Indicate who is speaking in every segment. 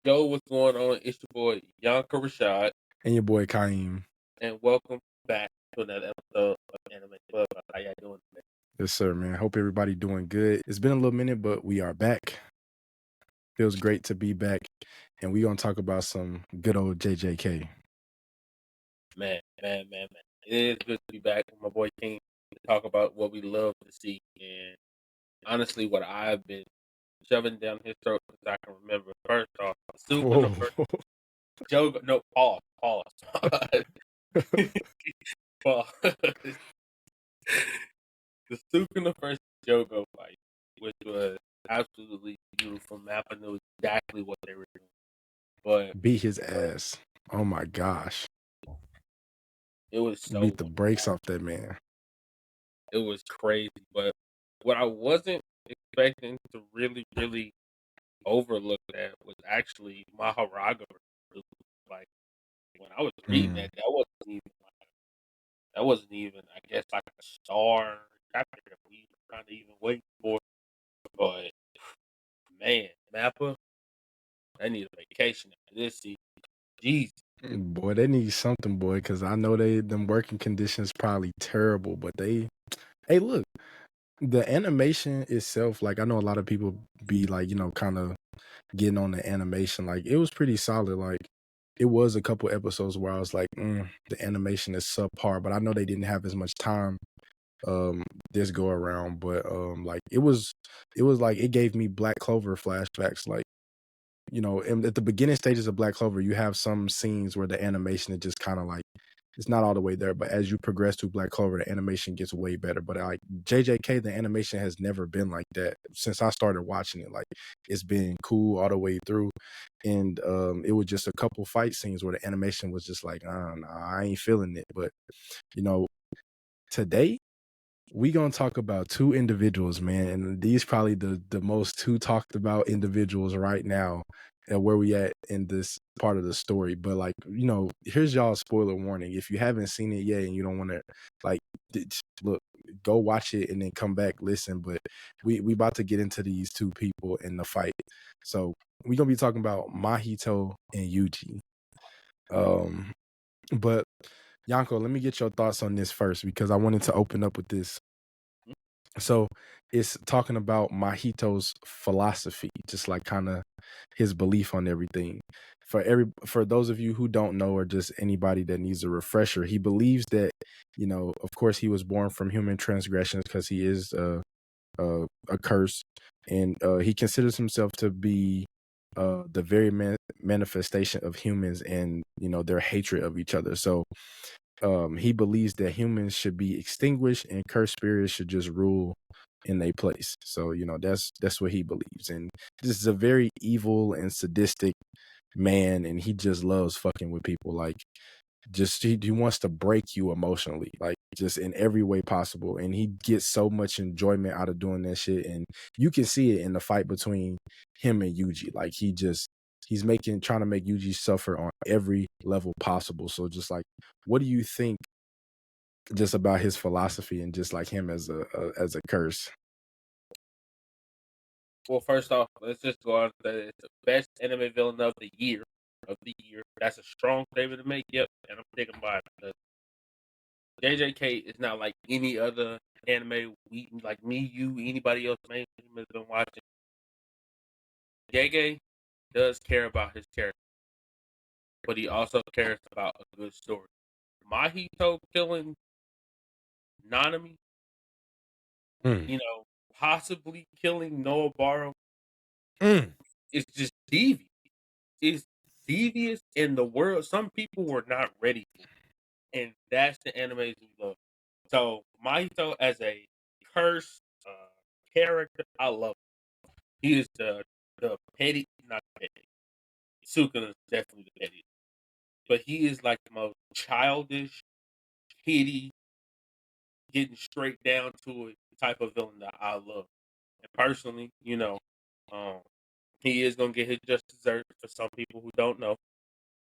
Speaker 1: Yo, what's going on? It's your boy Yanka Rashad,
Speaker 2: And your boy Kaim.
Speaker 1: and welcome back to another episode of Anime Clubhouse. How y'all doing today?
Speaker 2: Yes, sir, man. Hope everybody doing good. It's been a little minute, but we are back. Feels great to be back. And we're going to talk about some good old JJK.
Speaker 1: Man. It is good to be back with my boy King to talk about what we love to see. And honestly, what I've been shoving down his throat since I can remember. First off, the soup in the first Joe. No, pause. Pause. The soup in the first Jogo fight, which was absolutely beautiful. Mappa knew exactly what they were doing. But
Speaker 2: Beat his ass. Oh my gosh.
Speaker 1: it was so
Speaker 2: Beat the brakes off that man.
Speaker 1: It was crazy. But what I wasn't expecting to really overlook that was actually Maharaga. Like when I was reading that wasn't even I guess like a star chapter that we were trying to even wait for. But man, Mappa, I need a vacation after this season. Jeez.
Speaker 2: Boy, they need something, boy, because I know them working conditions probably terrible, but hey, look, the animation itself, like I know a lot of people be like, kind of getting on the animation. Like it was pretty solid. Like it was a couple episodes where I was like, the animation is subpar, but I know they didn't have as much time this go around. But like it was like it gave me Black Clover flashbacks. Like, at the beginning stages of Black Clover, you have some scenes where the animation is just kind of like it's not all the way there, but as you progress through Black Clover, the animation gets way better. But like JJK, the animation has never been like that since I started watching it. Like it's been cool all the way through, and it was just a couple fight scenes where the animation was just like, I ain't feeling it. But today we gonna talk about two individuals, man, and these probably the most two talked about individuals right now and where we at in this part of the story. But like, here's y'all spoiler warning. If you haven't seen it yet and you don't want to like look, go watch it and then come back, listen. But we about to get into these two people in the fight. So we're gonna be talking about Mahito and Yuji. But Yanko, let me get your thoughts on this first because I wanted to open up with this. So it's talking about Mahito's philosophy, just like kind of his belief on everything. For those of you who don't know, or just anybody that needs a refresher, he believes that, of course, he was born from human transgressions because he is a curse, and he considers himself to be the very manifestation of humans and their hatred of each other. So he believes that humans should be extinguished and cursed spirits should just rule in their place. So that's what he believes, and this is a very evil and sadistic man, and he just loves fucking with people. Like just he wants to break you emotionally, like just in every way possible, and he gets so much enjoyment out of doing that shit. And you can see it in the fight between him and Yuji. Like he's trying to make Yuji suffer on every level possible. So just like, what do you think just about his philosophy and just like him as a curse?
Speaker 1: Well, first off, let's just go on that it's the best anime villain of the year. That's a strong statement to make. Yep, and I'm sticking by it because JJK is not like any other anime we like me, you, anybody else mainstream has been watching. JJ does care about his character, but he also cares about a good story. Mahito killing Nanami, possibly killing Noabaro, it's just devious. It's devious in the world. Some people were not ready for it, and that's the animes we love. So Mahito as a curse character, I love him. He is the petty, not petty. Sukuna is definitely the petty, but he is like the most childish, kitty, getting straight down to it type of villain that I love. And personally, he is gonna get his just desserts for some people who don't know.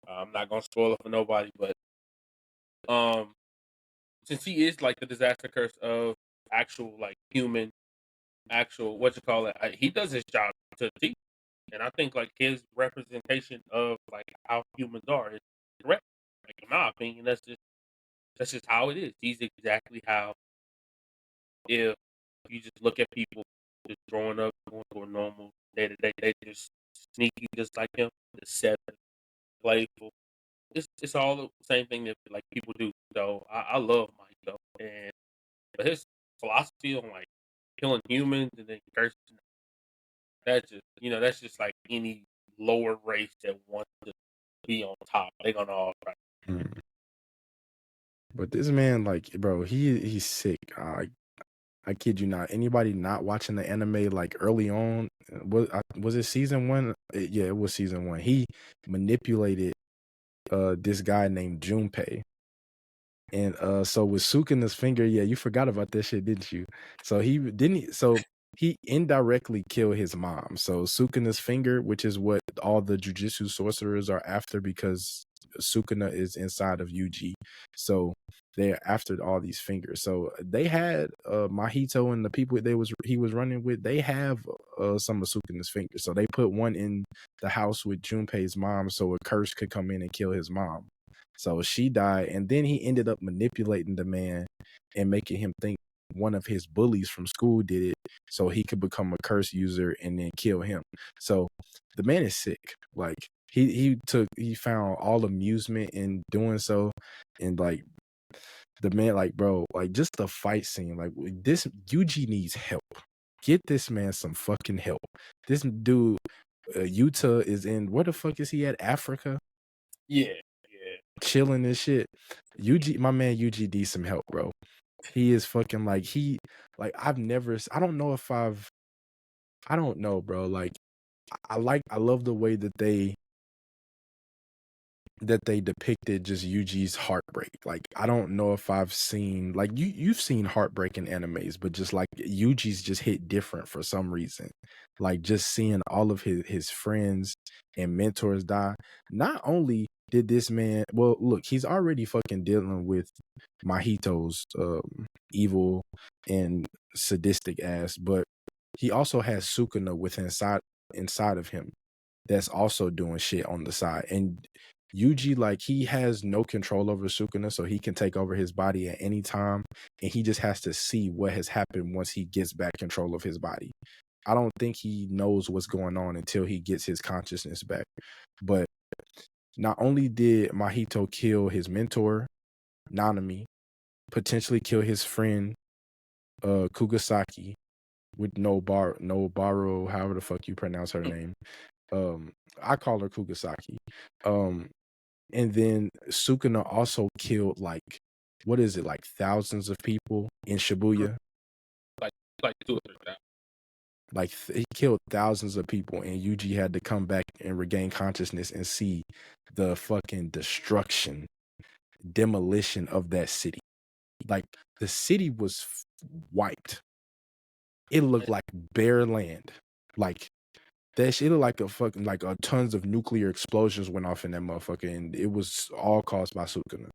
Speaker 1: I'm not gonna spoil it for nobody, but since he is like the disaster curse of actual like human, actual what you call it, he does his job to the T. and I think like his representation of like how humans are is correct. Like in my opinion, that's just how it is. He's exactly how if you just look at people just growing up, going through a normal day to day, they just sneaky just like him, deceptive, playful. It's all the same thing that like people do. So I love Mahito and but his philosophy on like killing humans and then cursing that's just that's just like any lower race that wants to be on top. They're gonna all try.
Speaker 2: Mm. But this man, like, bro, he's sick. I kid you not. Anybody not watching the anime like early on, was it season one? Yeah, it was season one. He manipulated this guy named Junpei. And so with Sukuna's finger, yeah, you forgot about that shit, didn't you? So he indirectly killed his mom. So Sukuna's finger, which is what all the jujutsu sorcerers are after because Sukuna is inside of Yuji. So they're after all these fingers. So they had Mahito and the people he was running with, they have some of Sukuna's fingers. So they put one in the house with Junpei's mom so a curse could come in and kill his mom. So she died, and then he ended up manipulating the man and making him think one of his bullies from school did it so he could become a curse user and then kill him. So the man is sick. Like he found all amusement in doing so. And like the man, like, bro, like just the fight scene, like this Yuji needs help. Get this man some fucking help. This dude, Utah is in, where the fuck is he at? Africa?
Speaker 1: Yeah, yeah.
Speaker 2: Chilling and shit. My man Yuji needs some help, bro. He is fucking like I don't know if I don't know, bro. Like I love the way that they depicted just Yuji's heartbreak. Like I don't know if I've seen, like, you've seen heartbreak in animes, but just like Yuji's just hit different for some reason. Like just seeing all of his friends and mentors die. Not only did this man, well, look, he's already fucking dealing with Mahito's evil and sadistic ass, but he also has Sukuna inside of him that's also doing shit on the side. And Yuji, like, he has no control over Sukuna, so he can take over his body at any time, and he just has to see what has happened once he gets back control of his body. I don't think he knows what's going on until he gets his consciousness back. But not only did Mahito kill his mentor, Nanami, potentially kill his friend, Kugasaki, with Nobaro, however the fuck you pronounce her name. I call her Kugasaki. And then Sukuna also killed, like, what is it, like thousands of people in Shibuya?
Speaker 1: Like 2 or 3 times.
Speaker 2: Like he killed thousands of people, and Yuji had to come back and regain consciousness and see the fucking destruction, demolition of that city. Like the city was wiped. It looked like bare land. Like that shit looked like a fucking, like, tons of nuclear explosions went off in that motherfucker, and it was all caused by Sukuna.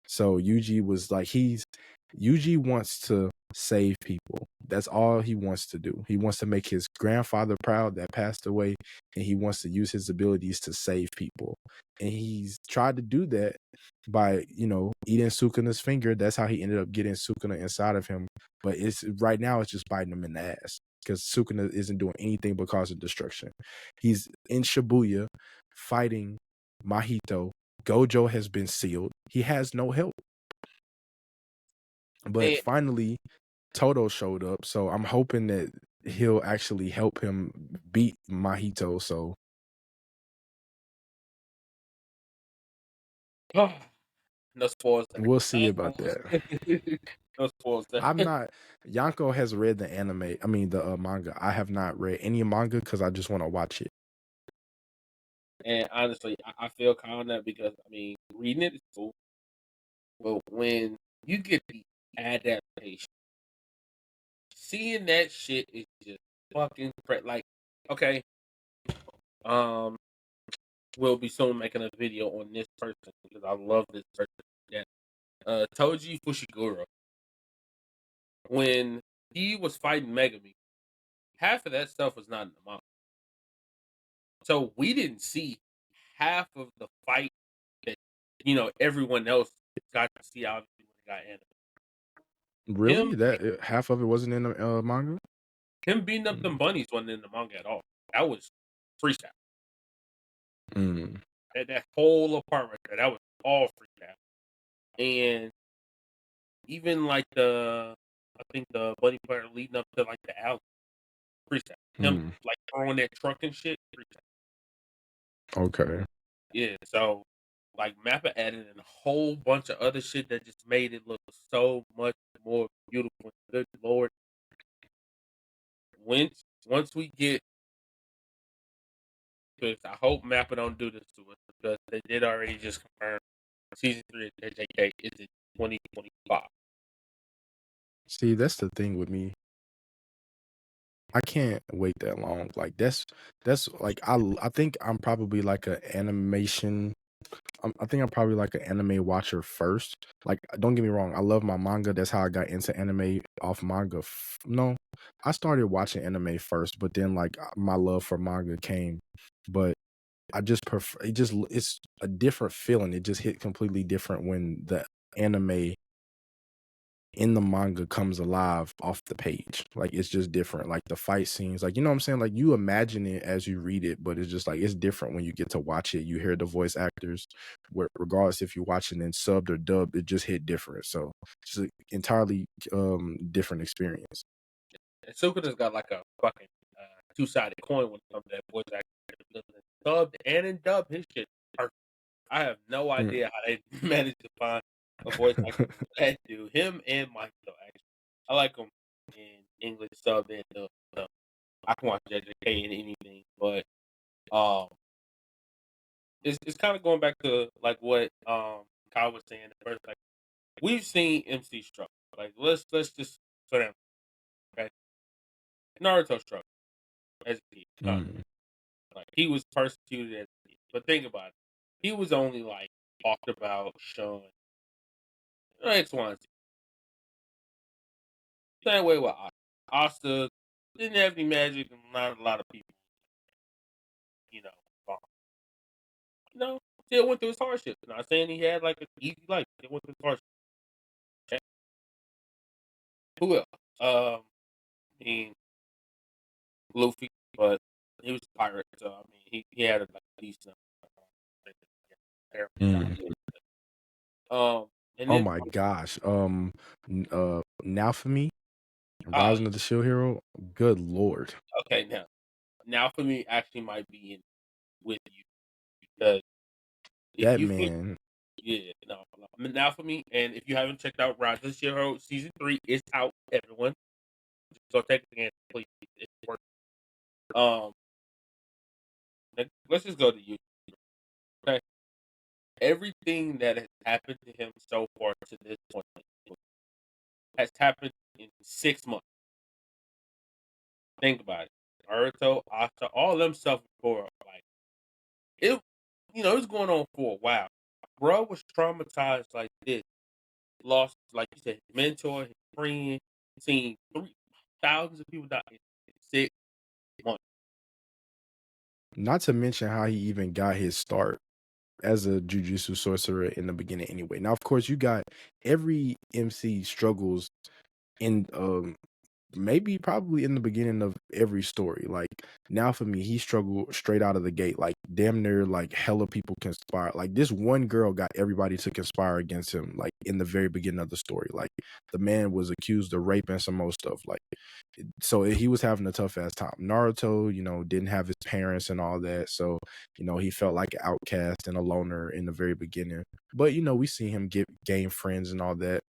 Speaker 2: So Yuji was like, Yuji wants to save people. That's all he wants to do. He wants to make his grandfather proud that passed away, and he wants to use his abilities to save people. And he's tried to do that by, eating Sukuna's finger. That's how he ended up getting Sukuna inside of him. But it's right now it's just biting him in the ass because Sukuna isn't doing anything but causing destruction. He's in Shibuya fighting Mahito. Gojo has been sealed. He has no help. But
Speaker 1: And
Speaker 2: finally, Toto showed up, so I'm hoping that he'll actually help him beat Mahito. So
Speaker 1: no spoils there.
Speaker 2: we'll see
Speaker 1: No
Speaker 2: about
Speaker 1: spoils.
Speaker 2: that.
Speaker 1: No spoils there.
Speaker 2: I'm not. Yanko has read the anime. I mean the manga. I have not read any manga because I just want to watch it.
Speaker 1: And honestly, I feel kind of that because I mean, reading it is cool, but when you get the adaptation, seeing that shit is just fucking like, okay, um, we'll be soon making a video on this person because I love this person. Yeah, Toji Fushiguro. When he was fighting Megami, half of that stuff was not in the manga. So we didn't see half of the fight that everyone else got to see obviously when it got animated.
Speaker 2: Really?
Speaker 1: Him
Speaker 2: That half of it wasn't in the manga?
Speaker 1: him beating up
Speaker 2: Mm.
Speaker 1: them bunnies wasn't in the manga at all. That was freestyle.
Speaker 2: Mm.
Speaker 1: That whole part right there, that was all freestyle. And even like I think the bunny player leading up to like the alley freestyle. Him
Speaker 2: Mm.
Speaker 1: like throwing that truck and shit freestyle.
Speaker 2: Okay.
Speaker 1: Yeah, so like Mappa added in a whole bunch of other shit that just made it look so much more beautiful. Good lord. Once we get this, I hope Mappa don't do this to us because they did already just confirm season 3 of JJK is in 2025.
Speaker 2: See, that's the thing with me. I can't wait that long. Like that's like I think I'm probably like a animation. I think I'm probably like an anime watcher first. Like, don't get me wrong, I love my manga. That's how I got into anime off manga. No, I started watching anime first, but then like my love for manga came. But I just prefer it's a different feeling. It just hit completely different when the anime in the manga comes alive off the page. Like it's just different. Like the fight scenes, like you know what I'm saying? Like you imagine it as you read it, but it's just like it's different when you get to watch it. You hear the voice actors, regardless if you're watching in subbed or dubbed, it just hit different. So it's an entirely different experience.
Speaker 1: And Sukuna's got like a fucking two-sided coin when it comes to that voice actor. Because in subbed and in dubbed, his shit is perfect. I have no
Speaker 2: Mm.
Speaker 1: idea how they managed to find a voice actor for that dude. Him and Mahito, actually. I like him in English sub and dub. So I can watch JJK in anything, but um, it's kind of going back to like what Kyle was saying at first. Like we've seen MC struggle. Like let's just slow down. Okay, Naruto struggled as a kid.
Speaker 2: Mm.
Speaker 1: Like he was persecuted as a kid. But think about it. He was only like talked about, shown X, Y, and Z. Same way with Asta. Asta didn't have any magic, and not a lot of people, you know, um, you know, still went through his hardships. Not saying he had like an easy life. Still went through his hardships. Okay? Who else? I mean Luffy, but he was a pirate, so I mean he had a like, decent.
Speaker 2: Mm.
Speaker 1: And
Speaker 2: Oh
Speaker 1: then
Speaker 2: my gosh. Now for me,
Speaker 1: uh,
Speaker 2: Rising of the Shield Hero. Good lord,
Speaker 1: okay, now for me actually might be in with you because if
Speaker 2: that
Speaker 1: you flip,
Speaker 2: man.
Speaker 1: yeah, no. I mean, now for me, and if you haven't checked out Rise of the Hero season 3, is out. Everyone, so take it again, please. It's worth. Um, let's just go to you. Okay, everything that has happened to him so far to this point has happened in 6 months. Think about it. Naruto, Asta, all of them suffered for like it. It was going on for a while. Bro was traumatized like this. Lost, like you said, his mentor, his friend, seen thousands of people die in 6 months.
Speaker 2: Not to mention how he even got his start as a jujutsu sorcerer in the beginning anyway. Now, of course, you got every MC struggles in maybe probably in the beginning of every story. Like now for me, he struggled straight out of the gate. Like damn near like hella people conspire. Like this one girl got everybody to conspire against him, like in the very beginning of the story. Like the man was accused of rape and some more stuff. Like so he was having a tough ass time. Naruto, didn't have his parents and all that. So, he felt like an outcast and a loner in the very beginning. But, we see him gain friends and all that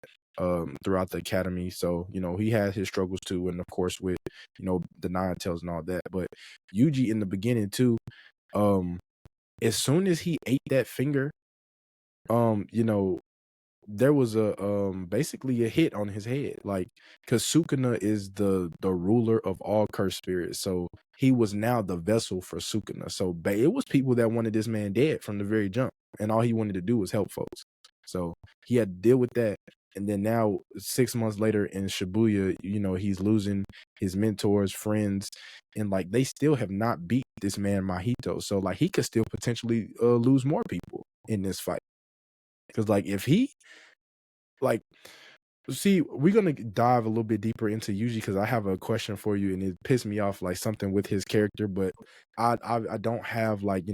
Speaker 2: throughout the academy. So, he had his struggles too. And of course with, the Nine Tails and all that. But Yuji in the beginning too, as soon as he ate that finger, you know, there was a basically a hit on his head, like because Sukuna is the ruler of all cursed spirits, so he was now the vessel for Sukuna. So it was people that wanted this man dead from the very jump, and all he wanted to do was help folks. So he had to deal with that, And then now 6 months later in Shibuya, he's losing his mentors, friends, and like they still have not beat this man Mahito. So like he could still potentially lose more people in this fight. Because like if he like see, we're gonna dive a little bit deeper into Yuji because I have a question for you, and it pissed me off like something with his character, but I don't have like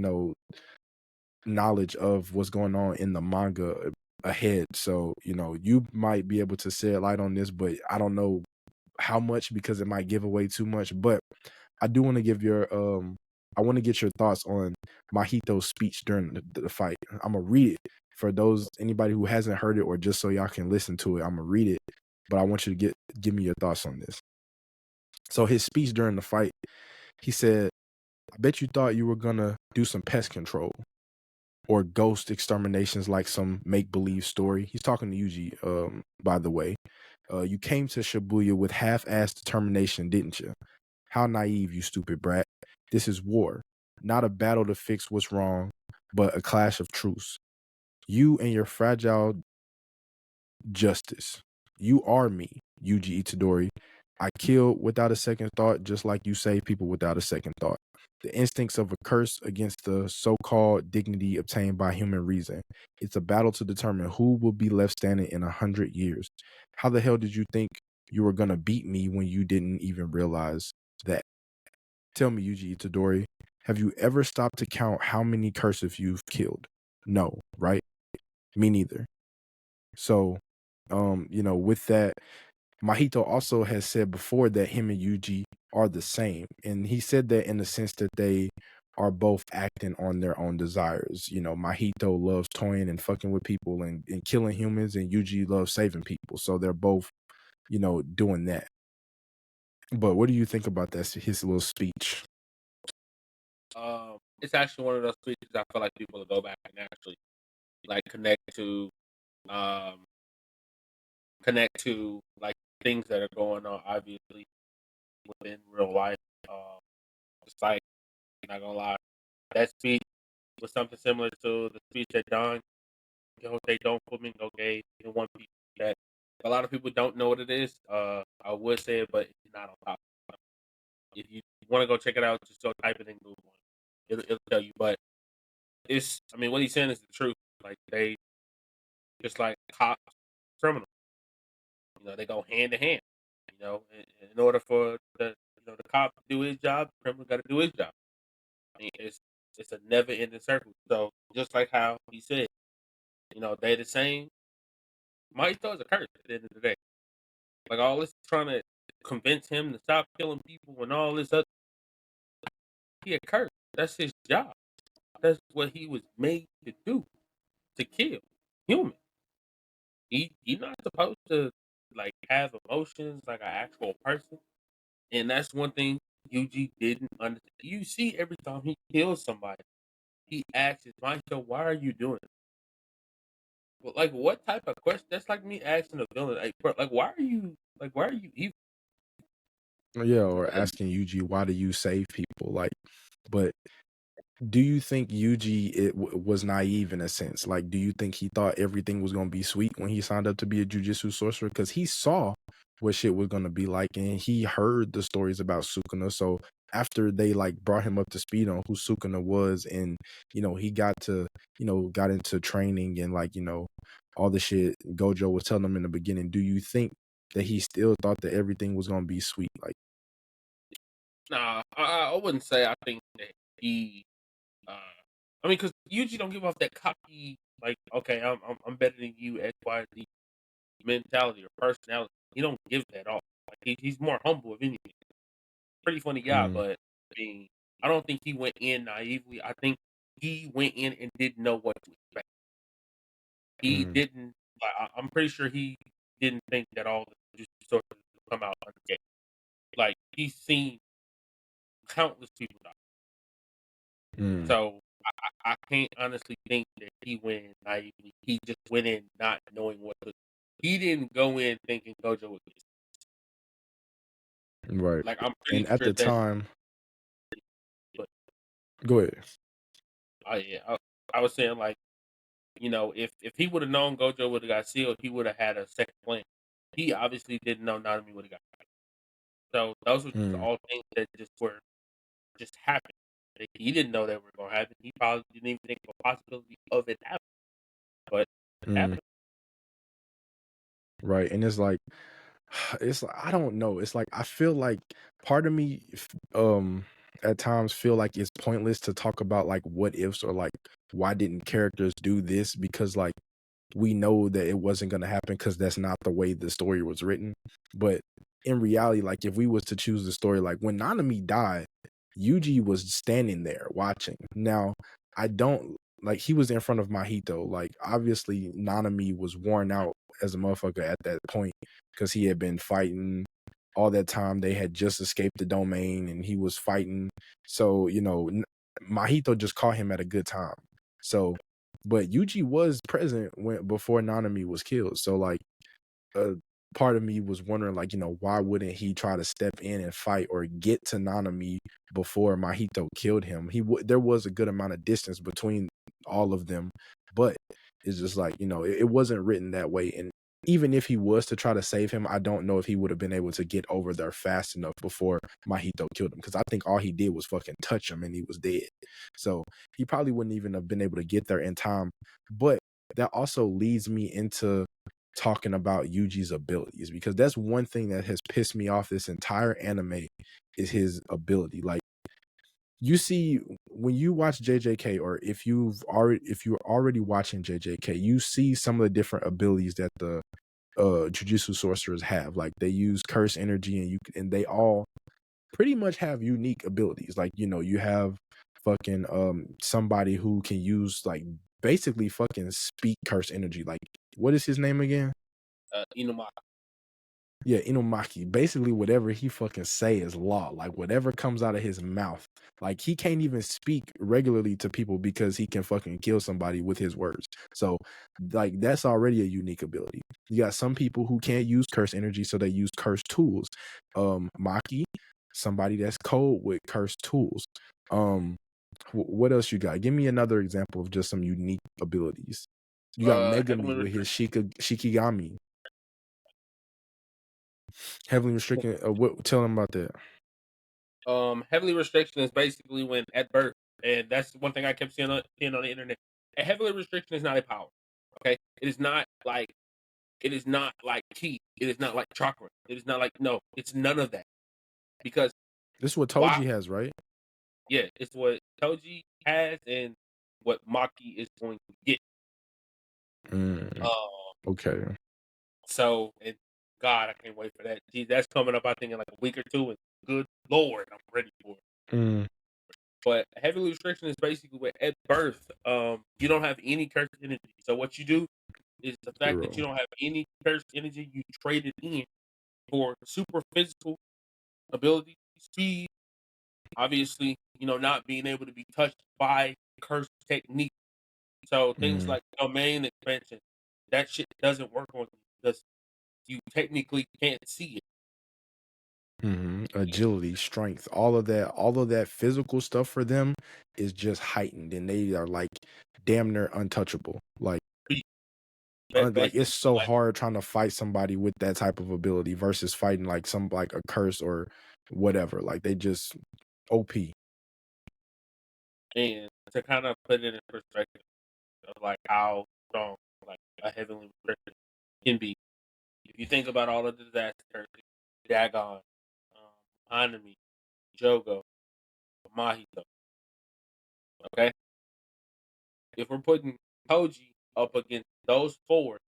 Speaker 2: knowledge of what's going on in the manga ahead. So, you might be able to shed light on this, but I don't know how much because it might give away too much. But I do want to give I want to get your thoughts on Mahito's speech during the fight. I'm gonna read it for anybody who hasn't heard it or just so y'all can listen to it. I'm gonna read it, but I want you to give me your thoughts on this. So his speech during the fight, he said, "I bet you thought you were gonna do some pest control or ghost exterminations like some make-believe story." He's talking to Yuji, by the way. You came to Shibuya with half-assed determination, didn't you? How naive, you stupid brat. This is war, not a battle to fix what's wrong, but a clash of truths. You and your fragile justice. You are me, Yuji Itadori. I kill without a second thought, just like you save people without a second thought. The instincts of a curse against the so-called dignity obtained by human reason. It's a battle to determine who will be left standing in 100 years. How the hell did you think you were gonna beat me when you didn't even realize that? Tell me, Yuji Itadori, have you ever stopped to count how many cursive you've killed? No, right? Me neither. So, with that, Mahito also has said before that him and Yuji are the same. And he said that in the sense that they are both acting on their own desires. Mahito loves toying and fucking with people and killing humans, and Yuji loves saving people. So they're both, doing that. But what do you think about that, his little speech?
Speaker 1: It's actually one of those speeches I feel like people will go back and actually like um connect to like things that are going on obviously within real life. It's like, not gonna lie, that speech was something similar to the speech that Don Quixote Don Flamingo gave in One Piece. That a lot of people don't know what it is. I would say it, but it's not on top. If you want to go check it out, just go type it in Google. It'll tell you. But I mean, what he's saying is the truth. Like they just like cops, criminals. They go hand to hand. In order for the cop to do his job, the criminal got to do his job. I mean, it's a never ending circle. So just like how he said, they the same. Mahito's a curse at the end of the day. Like all this trying to convince him to stop killing people and all this other, he a curse. That's his job. That's what he was made to do, to kill humans. He's not supposed to like have emotions like an actual person. And that's one thing Yuji didn't understand. You see, every time he kills somebody, he asks Mahito, "Why are you doing it?" Well, like, what type of question? That's like me asking a villain, like, bro, like, why are you evil?
Speaker 2: Yeah, or asking Yuji, why do you save people? Like, but do you think Yuji was naive in a sense? Like, do you think he thought everything was going to be sweet when he signed up to be a jujitsu sorcerer? Because he saw what shit was going to be like, and he heard the stories about Sukuna. So after they like brought him up to speed on who Sukuna was, and he got into training and like all the shit Gojo was telling him in the beginning. Do you think that he still thought that everything was going to be sweet? Like,
Speaker 1: Nah, I wouldn't say. I think that he, uh, I mean, because Yuji don't give off that cocky, like, okay, I'm better than you, X, Y, Z mentality or personality. He don't give that off. Like he's more humble, if anything. Pretty funny guy,
Speaker 2: mm,
Speaker 1: but I mean, I don't think he went in naively. I think he went in and didn't know what to expect. He
Speaker 2: mm,
Speaker 1: didn't. Like, I'm pretty sure he didn't think that all the just sort of come out unscathed. Like he's seen countless people die.
Speaker 2: mm.
Speaker 1: So I can't honestly think that he went in naively. He just went in not knowing what to. He didn't go in thinking Gojo was this.
Speaker 2: Right.
Speaker 1: Like I'm pretty
Speaker 2: And at
Speaker 1: sure
Speaker 2: the
Speaker 1: that's.
Speaker 2: time,
Speaker 1: But
Speaker 2: go ahead.
Speaker 1: yeah, I was saying like if he would have known Gojo would have got sealed, he would have had a second plan. He obviously didn't know Nanami would have got fired. So those were just
Speaker 2: Mm,
Speaker 1: all things that just happened. Like, he didn't know that were gonna happen. He probably didn't even think of a possibility of it happening, but it
Speaker 2: mm,
Speaker 1: happened.
Speaker 2: right. And it's like I don't know. It's like I feel like part of me at times feel like it's pointless to talk about like what ifs or like why didn't characters do this because like we know that it wasn't going to happen because that's not the way the story was written. But in reality, like if we was to choose the story, like when Nanami died, Yuji was standing there watching. Now, I don't like he was in front of Mahito. Like obviously Nanami was worn out as a motherfucker at that point because he had been fighting all that time. They had just escaped the domain and he was fighting. So, Mahito just caught him at a good time. So, but Yuji was present before Nanami was killed. So like uh, part of me was wondering like, why wouldn't he try to step in and fight or get to Nanami before Mahito killed him? There was a good amount of distance between all of them, but it's just like, it wasn't written that way. And even if he was to try to save him, I don't know if he would have been able to get over there fast enough before Mahito killed him. Because I think all he did was fucking touch him and he was dead. So he probably wouldn't even have been able to get there in time. But that also leads me into talking about Yuji's abilities because that's one thing that has pissed me off this entire anime is his ability. Like you see when you watch JJK or if you're already watching JJK, you see some of the different abilities that the Jujutsu sorcerers have. Like they use curse energy and they all pretty much have unique abilities. Like, you have fucking somebody who can use like basically fucking speak curse energy. Like what is his name again?
Speaker 1: Inuma.
Speaker 2: Yeah, Inumaki. Basically, whatever he fucking say is law. Like whatever comes out of his mouth. Like he can't even speak regularly to people because he can fucking kill somebody with his words. So, like that's already a unique ability. You got some people who can't use curse energy, so they use curse tools. Maki, somebody that's cold with curse tools. What else you got? Give me another example of just some unique abilities. You got Megami
Speaker 1: Heavenly
Speaker 2: with his
Speaker 1: restriction.
Speaker 2: Shikigami. Heavily restricted. Tell them about that.
Speaker 1: Heavily restriction is basically when at birth, and that's one thing I kept seeing on the internet. A heavily restriction is not a power. Okay, it is not like ki. It is not like chakra. It is not like no. It's none of that because
Speaker 2: This is what
Speaker 1: why?
Speaker 2: Toji has, right?
Speaker 1: Yeah, it's what Toji has and what Maki is going to get.
Speaker 2: Mm,
Speaker 1: Um,
Speaker 2: okay.
Speaker 1: so and God, I can't wait for that. Gee, that's coming up. I think in like a week or two. And good Lord, I'm ready for it.
Speaker 2: Mm,
Speaker 1: But heavy restriction is basically where at birth, you don't have any cursed energy. So what you do is the fact that you
Speaker 2: zero.
Speaker 1: don't have any cursed energy, you trade it in for super physical ability, speed, obviously, not being able to be touched by cursed technique. So things
Speaker 2: Mm,
Speaker 1: like domain expansion, that shit doesn't work on you because you technically can't see it.
Speaker 2: agility, strength, all of that physical stuff for them is just heightened, and they are like damn near untouchable. Like
Speaker 1: Basically,
Speaker 2: it's so
Speaker 1: like,
Speaker 2: hard trying to fight somebody with that type of ability versus fighting like some like a curse or whatever. Like they just OP.
Speaker 1: and to kind of put it in perspective of like how strong like a heavenly restriction can be. If you think about all of the disaster curses, Dagon, Anime, Jogo, Mahito, okay? If we're putting Koji up against those four,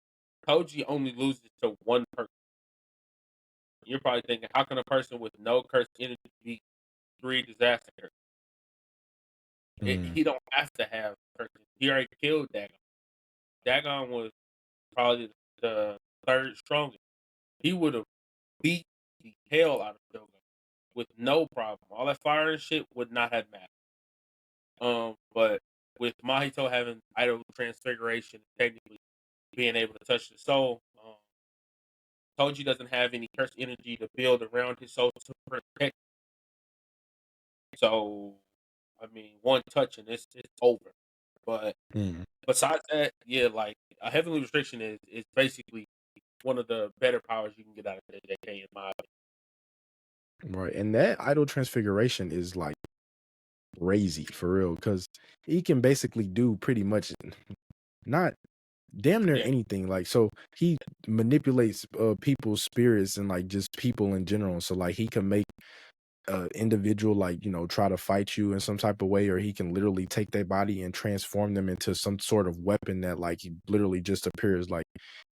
Speaker 1: Koji only loses to one person. You're probably thinking, how can a person with no cursed energy beat three disaster curses?
Speaker 2: Mm,
Speaker 1: He don't have to have cursed. He already killed Dagon. Dagon was probably the third strongest. He would have beat the hell out of Jogo with no problem. All that fire and shit would not have mattered. But with Mahito having idol transfiguration, technically being able to touch the soul, Toji doesn't have any cursed energy to build around his soul to protect. So, I mean, one touch and it's over. But
Speaker 2: mm,
Speaker 1: besides that, yeah, like a heavenly restriction is basically one of the better powers you can get out of JJK in my opinion.
Speaker 2: Right. And that idol transfiguration is like crazy for real, because he can basically do pretty much not damn near
Speaker 1: Yeah.
Speaker 2: anything. Like, so he manipulates people's spirits and like just people in general. So like he can make individual like, you know, try to fight you in some type of way, or he can literally take their body and transform them into some sort of weapon that like he literally just appears. Like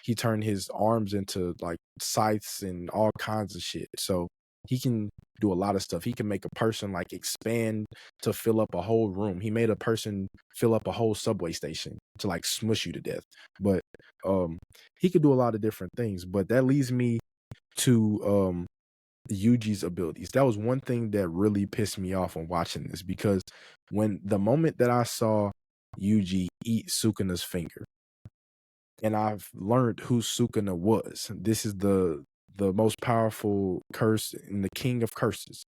Speaker 2: he turned his arms into like scythes and all kinds of shit. So he can do a lot of stuff. He can make a person like expand to fill up a whole room. He made a person fill up a whole subway station to like smush you to death. But he could do a lot of different things. But that leads me to Yuji's abilities. That was one thing that really pissed me off on watching this, because when the moment that I saw Yuji eat Sukuna's finger, and I've learned who Sukuna was. This is the most powerful curse and the king of curses.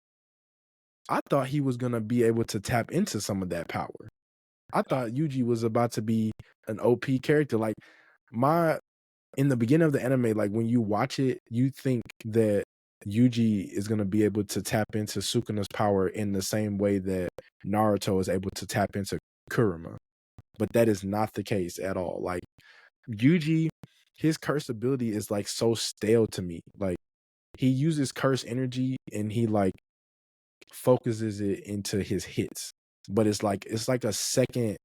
Speaker 2: I thought he was gonna be able to tap into some of that power. I thought Yuji was about to be an OP character. Like my in the beginning of the anime, like when you watch it, you think that Yuji is gonna be able to tap into Sukuna's power in the same way that Naruto is able to tap into Kurama. But that is not the case at all. Like Yuji, his curse ability is like so stale to me. Like he uses curse energy and he like focuses it into his hits. But it's like a second.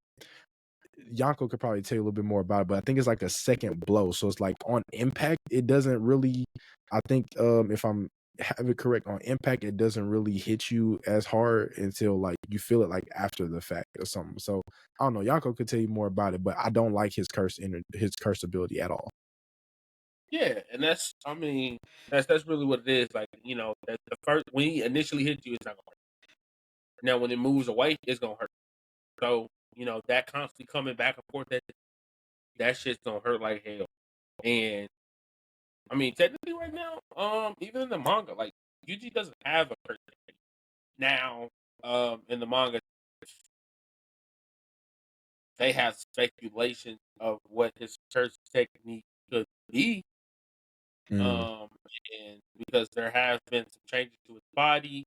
Speaker 2: Yanko could probably tell you a little bit more about it, but I think it's like a second blow. So it's like on impact, it doesn't really. I think if I'm have it correct, on impact, it doesn't really hit you as hard until like you feel it like after the fact or something. So I don't know. Yanko could tell you more about it, but I don't like his his curse ability at all.
Speaker 1: Yeah, and that's I mean that's really what it is. Like that the first when he initially hits you, it's not gonna hurt. Now when it moves away, it's gonna hurt. So that constantly coming back and forth, that shit's gonna hurt like hell. And I mean, technically, right now, even in the manga, like Yuji doesn't have a curse technique. Now, in the manga, they have speculation of what his curse technique could be.
Speaker 2: Mm.
Speaker 1: And because there has been some changes to his body,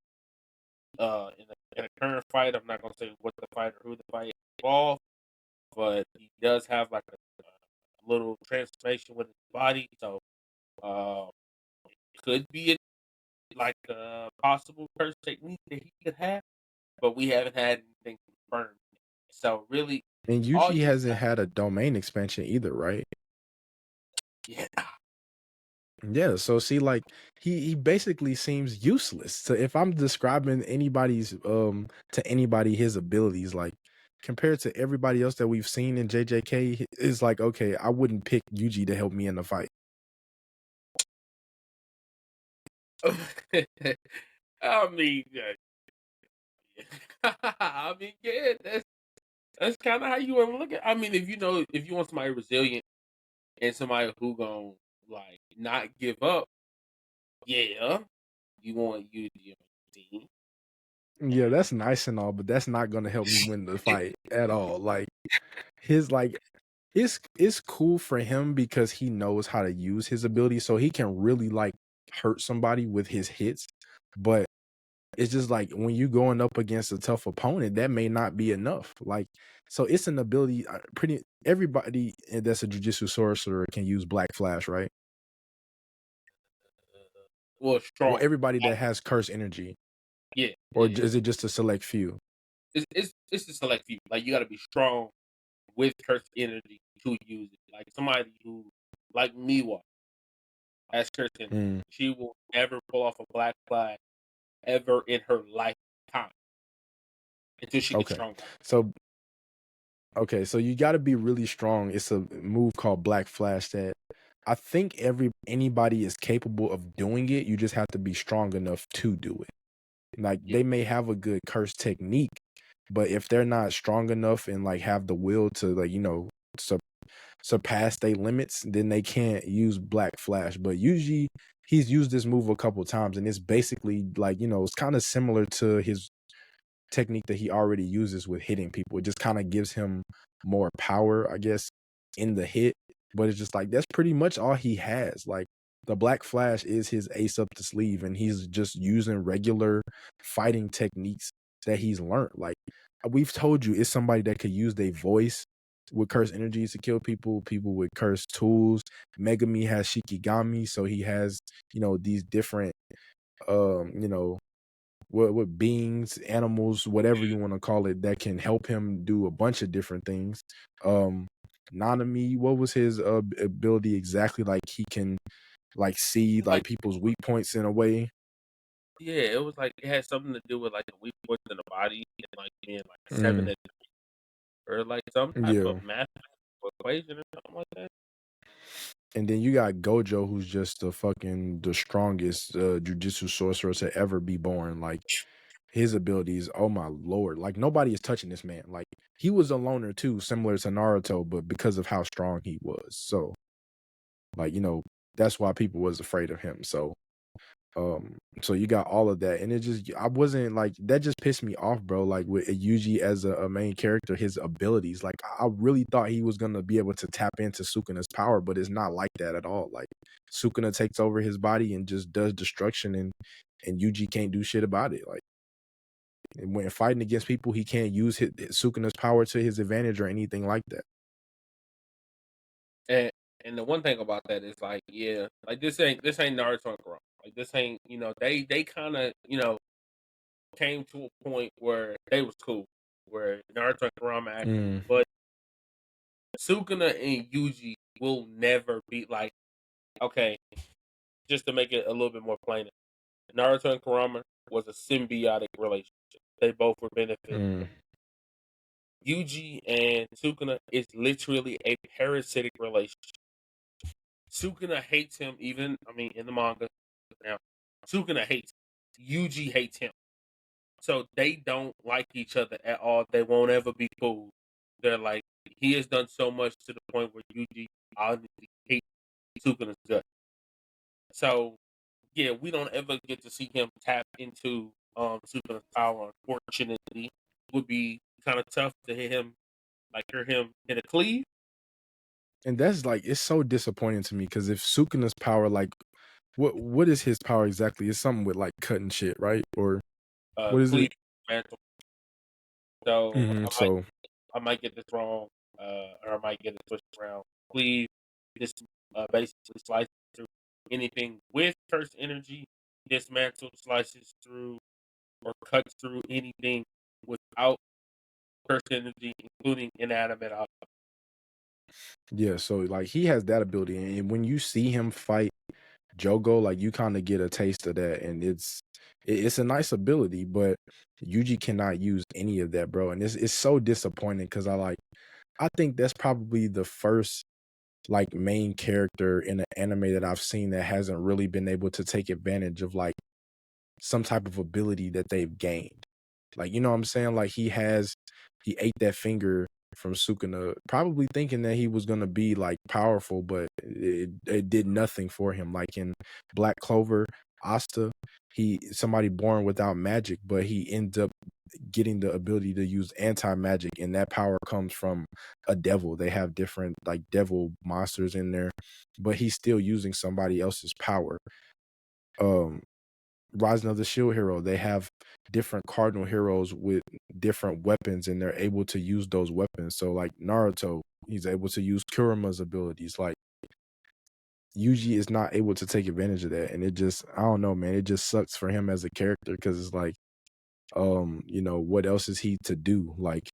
Speaker 1: in a current fight, I'm not gonna say what the fight or who the fight involved, but he does have like a little transformation with his body, so uh, it could be like a possible curse technique that he could have, but we haven't had anything confirmed. So really,
Speaker 2: And
Speaker 1: all
Speaker 2: Yuji
Speaker 1: you
Speaker 2: hasn't had a domain expansion either, right?
Speaker 1: yeah,
Speaker 2: Yeah, so see, like he basically seems useless. So if I'm describing anybody's to anybody his abilities, like compared to everybody else that we've seen in JJK, it's like okay, I wouldn't pick Yuji to help me in the fight.
Speaker 1: I mean, I mean, yeah, that's kind of how you want to look at. I mean, if you want somebody resilient and somebody who gonna like not give up, yeah, you want you to be on your team.
Speaker 2: Yeah, that's nice and all, but that's not gonna help me win the fight at all. Like his like it's cool for him because he knows how to use his ability, so he can really like hurt somebody with his hits. But it's just like when you going up against a tough opponent, that may not be enough. Like, so it's an ability. Pretty everybody that's a jujitsu sorcerer can use Black Flash, right?
Speaker 1: Well,
Speaker 2: Well,
Speaker 1: strong.
Speaker 2: everybody that has curse energy,
Speaker 1: Yeah,
Speaker 2: or
Speaker 1: yeah.
Speaker 2: is it just a select few?
Speaker 1: It's a select few. Like you got to be strong with cursed energy to use it. Like somebody who, like Miwa, has cursed energy.
Speaker 2: Mm,
Speaker 1: She will never pull off a black flag ever in her lifetime until she gets
Speaker 2: okay,
Speaker 1: strong.
Speaker 2: so so you got to be really strong. It's a move called Black Flash that I think anybody is capable of doing it. You just have to be strong enough to do it. Like
Speaker 1: Yeah,
Speaker 2: they may have a good curse technique, but if they're not strong enough and like have the will to like surpass their limits, then they can't use Black Flash. But usually he's used this move a couple times, and it's basically like it's kind of similar to his technique that he already uses with hitting people. It just kind of gives him more power, I guess, in the hit. but it's just like that's pretty much all he has. Like the Black Flash is his ace up the sleeve, and he's just using regular fighting techniques that he's learned. Like we've told you, it's somebody that could use their voice with cursed energies to kill people, people with cursed tools. Megami has Shikigami, so he has, these different what beings, animals, whatever you want to call it, that can help him do a bunch of different things. Nanami, what was his ability exactly? Like he can like see like
Speaker 1: Like,
Speaker 2: people's weak points in a way.
Speaker 1: yeah, it was like it had something to do with like the weak points in the body and like being like
Speaker 2: Mm,
Speaker 1: 7 or like some type
Speaker 2: yeah.
Speaker 1: of mathematical equation or something like that.
Speaker 2: And then you got Gojo, who's just the strongest jujitsu sorcerer to ever be born. Like his abilities, oh my lord! Like nobody is touching this man. Like he was a loner too, similar to Naruto, but because of how strong he was, so like that's why people was afraid of him. So you got all of that, and it just I wasn't like that. Just pissed me off, bro. Like with Yuji as a main character, his abilities. Like I really thought he was gonna be able to tap into Sukuna's power, but it's not like that at all. Like Sukuna takes over his body and just does destruction, and Yuji can't do shit about it. Like and when fighting against people, he can't use his Sukuna's power to his advantage or anything like that.
Speaker 1: And and the one thing about that is like, yeah, like this ain't Naruto and Kurama. Like this ain't they kind of came to a point where they was cool, where Naruto and Kurama actually,
Speaker 2: Mm,
Speaker 1: but Sukuna and Yuji will never be like, okay, just to make it a little bit more plain. Naruto and Kurama was a symbiotic relationship. They both were benefiting.
Speaker 2: mm,
Speaker 1: Yuji and Sukuna is literally a parasitic relationship. Sukuna hates him, even in the manga. Now, Sukuna hates him. Yuji hates him. So they don't like each other at all. They won't ever be cool. They're like he has done so much to the point where Yuji honestly hates Sukuna's gut. So yeah, we don't ever get to see him tap into Sukuna's power. Unfortunately, would be kind of tough to hear him hit a cleave.
Speaker 2: and that's like it's so disappointing to me because if Sukuna's power, like, what is his power exactly? It's something with like cutting shit, right? Or what is it?
Speaker 1: Cleave mantle. So
Speaker 2: So
Speaker 1: I might get this wrong, or I might get it switched around. Cleave just basically slices through anything with cursed energy. Dismantle slices through or cuts through anything without cursed energy, including inanimate objects.
Speaker 2: yeah, so like he has that ability, and when you see him fight Jogo, like you kind of get a taste of that, and it's a nice ability, but Yuji cannot use any of that, bro, and it's so disappointing because I think that's probably the first like main character in an anime that I've seen that hasn't really been able to take advantage of like some type of ability that they've gained. Like, you know what I'm saying? Like he ate that finger from Sukuna, probably thinking that he was gonna be like powerful, but it did nothing for him. Like in Black Clover, Asta, he somebody born without magic, but he ends up getting the ability to use anti-magic, and that power comes from a devil. They have different like devil monsters in there, but he's still using somebody else's power. Um Rising of the Shield Hero, they have different cardinal heroes with different weapons, and they're able to use those weapons. So like Naruto, he's able to use Kurama's abilities. Like Yuji is not able to take advantage of that, and it just I don't know, man. It just sucks for him as a character because it's like, what else is he to do? Like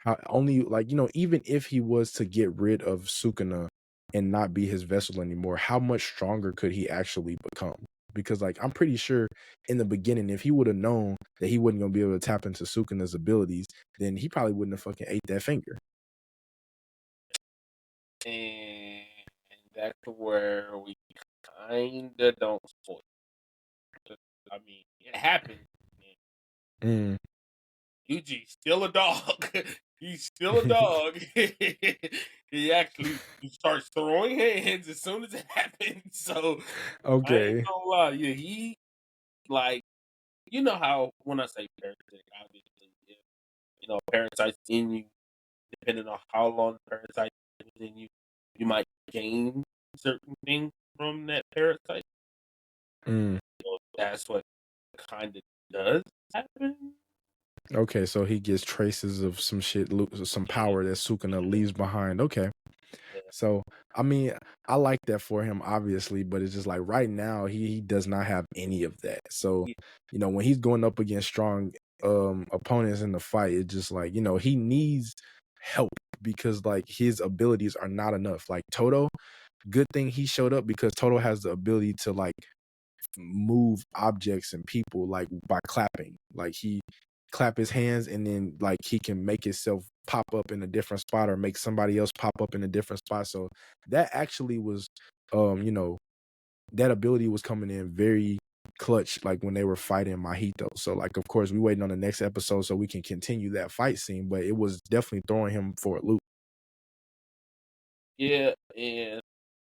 Speaker 2: how only like even if he was to get rid of Sukuna and not be his vessel anymore, how much stronger could he actually become? Because like I'm pretty sure in the beginning, if he would have known that he wasn't gonna be able to tap into Sukuna's abilities, then he probably wouldn't have fucking ate that finger.
Speaker 1: And that's where we kinda don't spoil. It happened.
Speaker 2: Mm.
Speaker 1: Yuji's still a dog. He's still a dog. He starts throwing hands as soon as it happens. So I ain't
Speaker 2: Okay.
Speaker 1: gonna lie. Yeah, he like how when I say parasitic, obviously, if, parasites in you, depending on how long the parasite is in you. you might gain certain things from that parasite.
Speaker 2: Mm.
Speaker 1: So that's what kind of does happen.
Speaker 2: Okay, so he gets traces of some shit, some power that Sukuna leaves behind. Okay.
Speaker 1: Yeah.
Speaker 2: So, I mean, I like that for him, obviously, but it's just like right now he does not have any of that. So, when he's going up against strong opponents in the fight, it's just like, he needs help because like his abilities are not enough. Like Toto, good thing he showed up because Toto has the ability to like move objects and people like by clapping. Like he clap his hands and then like he can make himself pop up in a different spot or make somebody else pop up in a different spot. So that actually was that ability was coming in very clutch like when they were fighting Mahito. So like of course we waiting on the next episode so we can continue that fight scene, but it was definitely throwing him for a loop.
Speaker 1: Yeah, and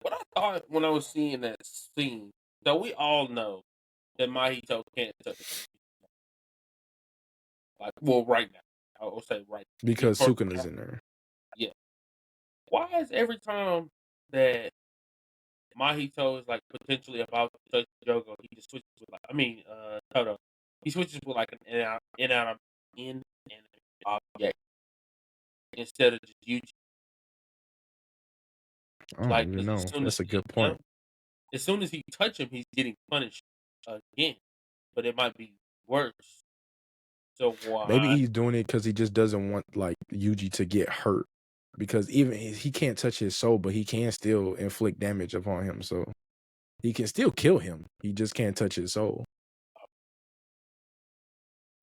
Speaker 1: what I thought when I was seeing that scene, so we all know that Mahito can't touch it. Like, well, right now, I will say right now.
Speaker 2: Because Sukuna's in there.
Speaker 1: Yeah. Why is every time that Mahito is like potentially about to touch Jogo, he just switches with Toto. He switches with like an in and object instead of just Yuji.
Speaker 2: I don't
Speaker 1: Like,
Speaker 2: even
Speaker 1: 'cause
Speaker 2: know. That's a good point.
Speaker 1: as soon as he touch him, he's getting punished again. But it might be worse. So
Speaker 2: Maybe
Speaker 1: why?
Speaker 2: he's doing it because he just doesn't want like Yuji to get hurt. Because even he can't touch his soul, but he can still inflict damage upon him. So he can still kill him. He just can't touch his soul.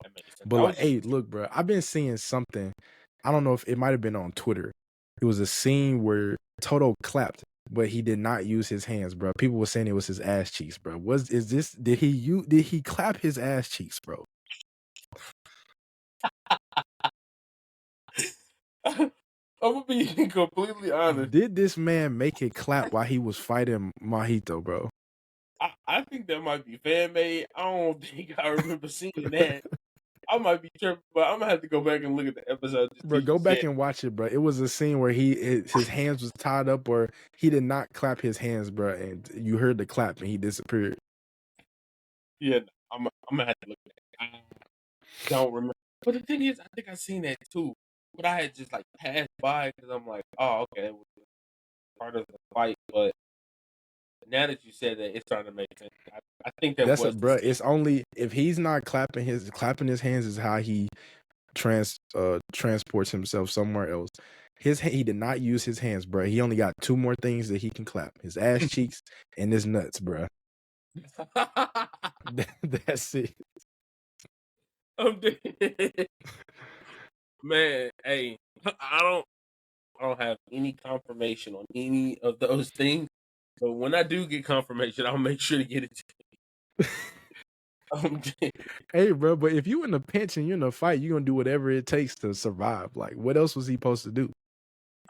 Speaker 1: That makes sense.
Speaker 2: But
Speaker 1: I
Speaker 2: like,
Speaker 1: was just
Speaker 2: hey, look, bro, I've been seeing something. I don't know if it might have been on Twitter. It was a scene where Toto clapped, but he did not use his hands, bro. People were saying it was his ass cheeks, bro. Did he clap his ass cheeks, bro?
Speaker 1: I'm gonna be completely honest.
Speaker 2: Did this man make it clap while he was fighting Mahito, bro?
Speaker 1: I think that might be fan made. I don't think I remember seeing that. I might be tripping, but I'm gonna have to go back and look at the episode to
Speaker 2: Bro,
Speaker 1: see
Speaker 2: go back
Speaker 1: shit.
Speaker 2: and watch it, bro. It was a scene where his hands was tied up, or he did not clap his hands, bro, and you heard the clap and he disappeared.
Speaker 1: Yeah, I'm gonna have to look at that. I don't remember. But the thing is, I think I seen that too. But I had just like passed by because I'm like, oh, okay, it was part of the fight. But now that you said that, it's starting to make sense. I think that
Speaker 2: That's
Speaker 1: was
Speaker 2: it,
Speaker 1: the
Speaker 2: bro.
Speaker 1: scene.
Speaker 2: It's only if he's not clapping his hands is how he transports himself somewhere else. He did not use his hands, bro. He only got two more things that he can clap: his ass cheeks and his nuts, bro. That's it.
Speaker 1: I'm dead. Man, hey, I don't have any confirmation on any of those things. But when I do get confirmation, I'll make sure to get it to you. I'm dead.
Speaker 2: Hey, bro, but if you in a pinch and you're in a fight, you're gonna do whatever it takes to survive. Like, what else was he supposed to do?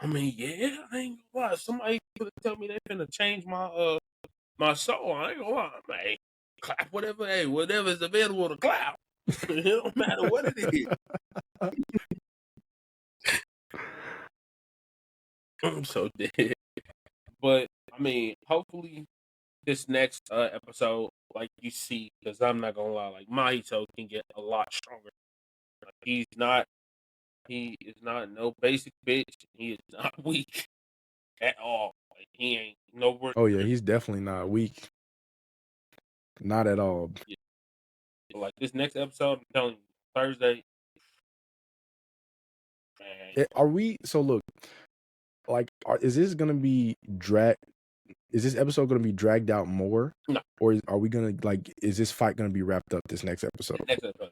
Speaker 1: I mean, yeah, I ain't gonna lie. Somebody could tell me they finna change my soul. I ain't gonna lie, man. Clap whatever, hey, whatever's available to clap. It don't matter what it is. I'm so dead. But I mean, hopefully this next episode, like you see, because I'm not gonna lie, like Mahito can get a lot stronger. Like, he is not no basic bitch. He is not weak at all. Like he ain't nowhere
Speaker 2: Oh yeah,
Speaker 1: near.
Speaker 2: he's definitely not weak. Not at all.
Speaker 1: Yeah. So, like this next episode, I'm telling you, Thursday, man.
Speaker 2: Are we so look, like is this gonna be drag is this episode gonna be dragged out more?
Speaker 1: No,
Speaker 2: Or are we gonna like is this fight gonna be wrapped up this next episode?
Speaker 1: the next episode.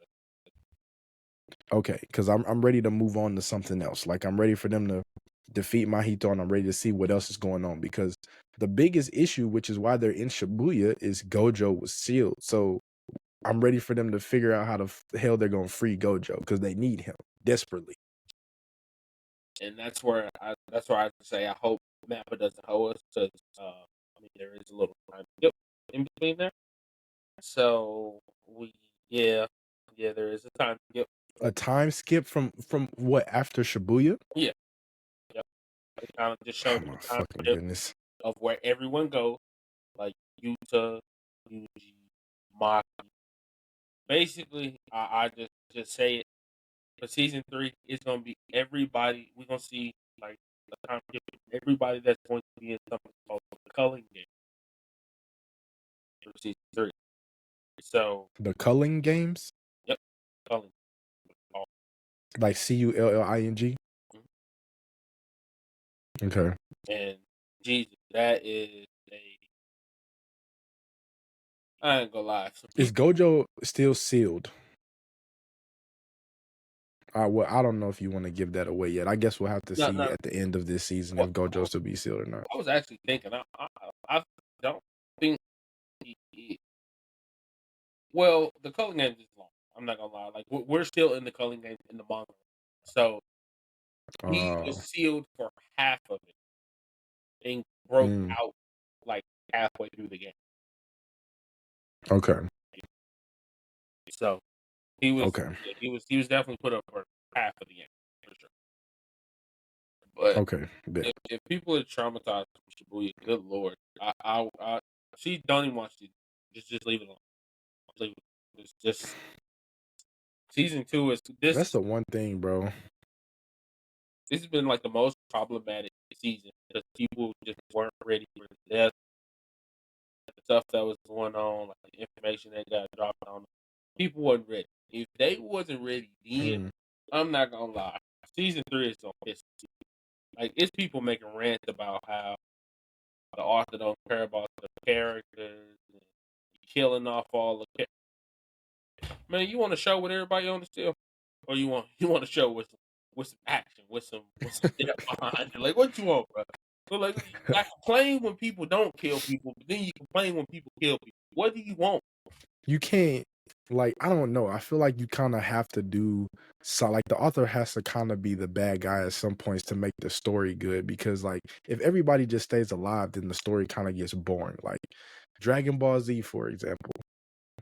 Speaker 2: Okay, because I'm ready to move on to something else. Like I'm ready for them to defeat Mahito and I'm ready to see what else is going on because the biggest issue, which is why they're in Shibuya, is Gojo was sealed. So I'm ready for them to figure out how the hell they're gonna free Gojo because they need him desperately.
Speaker 1: And that's where I say I hope Mappa doesn't hoe us because I mean there is a little time skip in between there. So there is a time skip.
Speaker 2: A time skip from what after Shibuya?
Speaker 1: Yeah, yep. It kind of just showed
Speaker 2: Oh my
Speaker 1: the
Speaker 2: fucking
Speaker 1: concept
Speaker 2: goodness.
Speaker 1: of where everyone goes, like Yuta, Yuji, Maki. Basically, I just say it for season 3. It's gonna be everybody. We're gonna see like a time everybody that's going to be in something called the culling game for season 3. So,
Speaker 2: The culling games?
Speaker 1: yep, culling.
Speaker 2: Like CULLING?
Speaker 1: Mhm.
Speaker 2: Okay.
Speaker 1: And Jesus, that is a. I ain't gonna lie. So
Speaker 2: Is
Speaker 1: people,
Speaker 2: Gojo still sealed? Well, I don't know if you want to give that away yet. I guess we'll have to
Speaker 1: no,
Speaker 2: see
Speaker 1: no.
Speaker 2: at the end of this season
Speaker 1: Well,
Speaker 2: if Gojo's to be sealed or not.
Speaker 1: I was actually thinking. I don't think he is. Well, the culling game is long. I'm not gonna lie. Like we're still in the culling game in the manga, so he was
Speaker 2: Oh.
Speaker 1: sealed for half of it and broke
Speaker 2: Mm,
Speaker 1: out like halfway through the game.
Speaker 2: okay.
Speaker 1: So he was,
Speaker 2: Okay.
Speaker 1: yeah, he was definitely put up for half of the game for sure. But
Speaker 2: Okay. Bet.
Speaker 1: if people are traumatized from Shibuya, good lord, I she don't even watch it. Just leave it alone. Leave it. It's just season 2 is
Speaker 2: That's the one thing, bro.
Speaker 1: this has been like the most problematic season because people just weren't ready for the death, the stuff that was going on, like the information that got dropped on them. People wasn't ready. If they wasn't ready then,
Speaker 2: Mm,
Speaker 1: I'm not gonna lie. Season 3 is gonna piss me. Like it's people making rants about how the author don't care about the characters and killing off all the man. You want to show with everybody on the still, or you want to show with some action, with some depth behind it. Like what you want, bro? So like I complain when people don't kill people, but then you complain when people kill people. What do you want?
Speaker 2: you can't, like, I don't know. I feel like you kind of have to do so, like, the author has to kind of be the bad guy at some points to make the story good because, like, if everybody just stays alive, then the story kind of gets boring. Like, Dragon Ball Z, for example.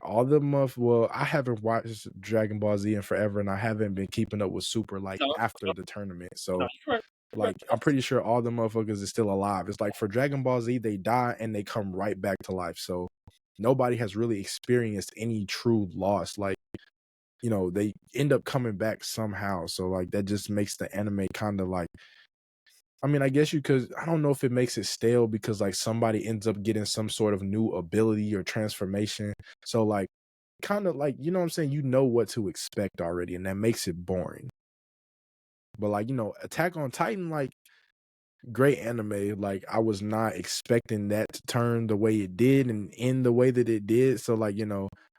Speaker 2: All the month, well, I haven't watched Dragon Ball Z in forever, and I haven't been keeping up with Super like
Speaker 1: No,
Speaker 2: after
Speaker 1: no,
Speaker 2: the tournament.
Speaker 1: no,
Speaker 2: So,
Speaker 1: you're right. You're right.
Speaker 2: like, I'm pretty sure all the motherfuckers is still alive. It's like for Dragon Ball Z, they die and they come right back to life. So nobody has really experienced any true loss. Like, they end up coming back somehow. So like that just makes the anime kind of like, I mean, I guess I don't know if it makes it stale because like somebody ends up getting some sort of new ability or transformation. So like kind of like, you know what I'm saying? You know what to expect already, and that makes it boring. But like, Attack on Titan, like great anime. Like I was not expecting that to turn the way it did and end the way that it did. So like,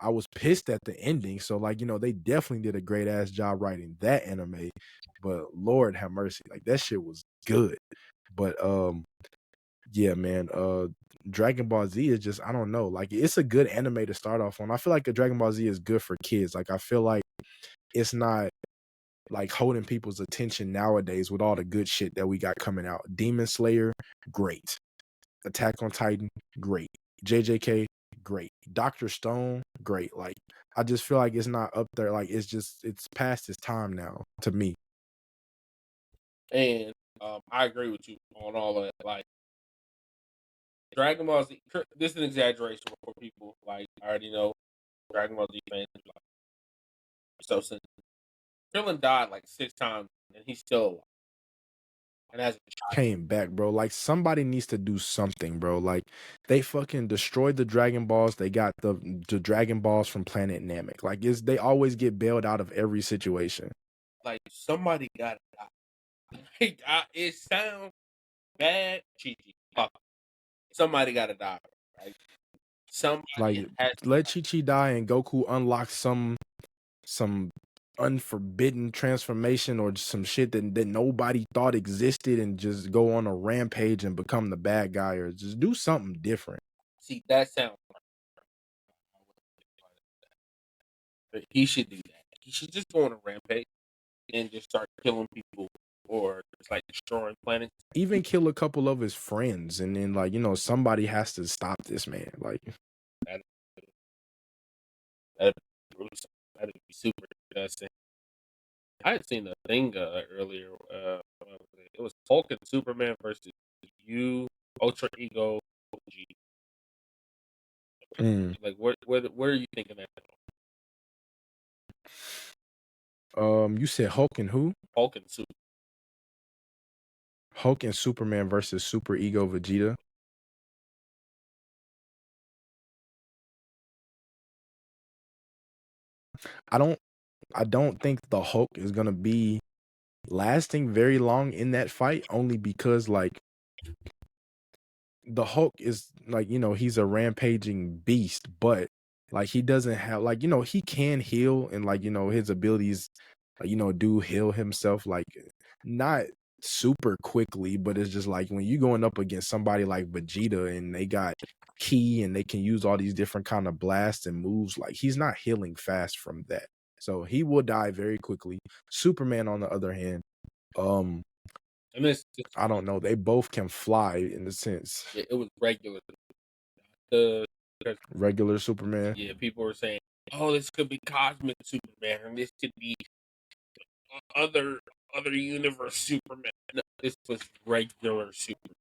Speaker 2: I was pissed at the ending. So like, they definitely did a great ass job writing that anime. But Lord have mercy, like that shit was good. But yeah, man, Dragon Ball Z is just, I don't know, like it's a good anime to start off on. I feel like a Dragon Ball Z is good for kids. Like I feel like it's not like holding people's attention nowadays with all the good shit that we got coming out. Demon Slayer, great. Attack on Titan, great. JJK, great. Doctor Stone, great. Like I just feel like it's not up there. Like it's past its time now to me.
Speaker 1: And I agree with you on all of that. Like Dragon Ball Z, this is an exaggeration for people. Like I already know Dragon Ball Z fans. Like, so since Krillin died like 6 times and he's still alive. And as a child,
Speaker 2: Came back, bro. Like somebody needs to do something, bro. Like they fucking destroyed the Dragon Balls. They got the Dragon Balls from Planet Namek. Like they always get bailed out of every situation.
Speaker 1: like somebody got to die. Like, it sounds bad, cheesy. Fuck. Somebody got to die, right? Somebody
Speaker 2: Like
Speaker 1: has to
Speaker 2: let
Speaker 1: die.
Speaker 2: Chi Chi die and Goku unlock some unforbidden transformation or some shit that nobody thought existed and just go on a rampage and become the bad guy or just do something different.
Speaker 1: See, that sounds. But he should do that. He should just go on a rampage and just start killing people or just like destroying planets.
Speaker 2: Even kill a couple of his friends and then like, somebody has to stop this man. Like
Speaker 1: That'd, that'd be gruesome. That'd be super disgusting. I had seen a thing earlier. It was Hulk and Superman versus you, Ultra Ego, G.
Speaker 2: Mm.
Speaker 1: Like, where are you thinking that?
Speaker 2: You said Hulk and who?
Speaker 1: Hulk and Super.
Speaker 2: Hulk and Superman versus Super Ego Vegeta. I don't I don't think the Hulk is gonna be lasting very long in that fight, only because like the Hulk is like, he's a rampaging beast, but like he doesn't have like, he can heal and like, his abilities, do heal himself like not super quickly, but it's just like when you going up against somebody like Vegeta and they got ki and they can use all these different kind of blasts and moves, like he's not healing fast from that. So he will die very quickly. Superman, on the other hand, um,
Speaker 1: And this,
Speaker 2: I don't know. They both can fly in a sense.
Speaker 1: it was regular. The
Speaker 2: Regular Superman.
Speaker 1: Yeah, people were saying, "Oh, this could be cosmic Superman, and this could be other universe Superman." No, this was regular Superman.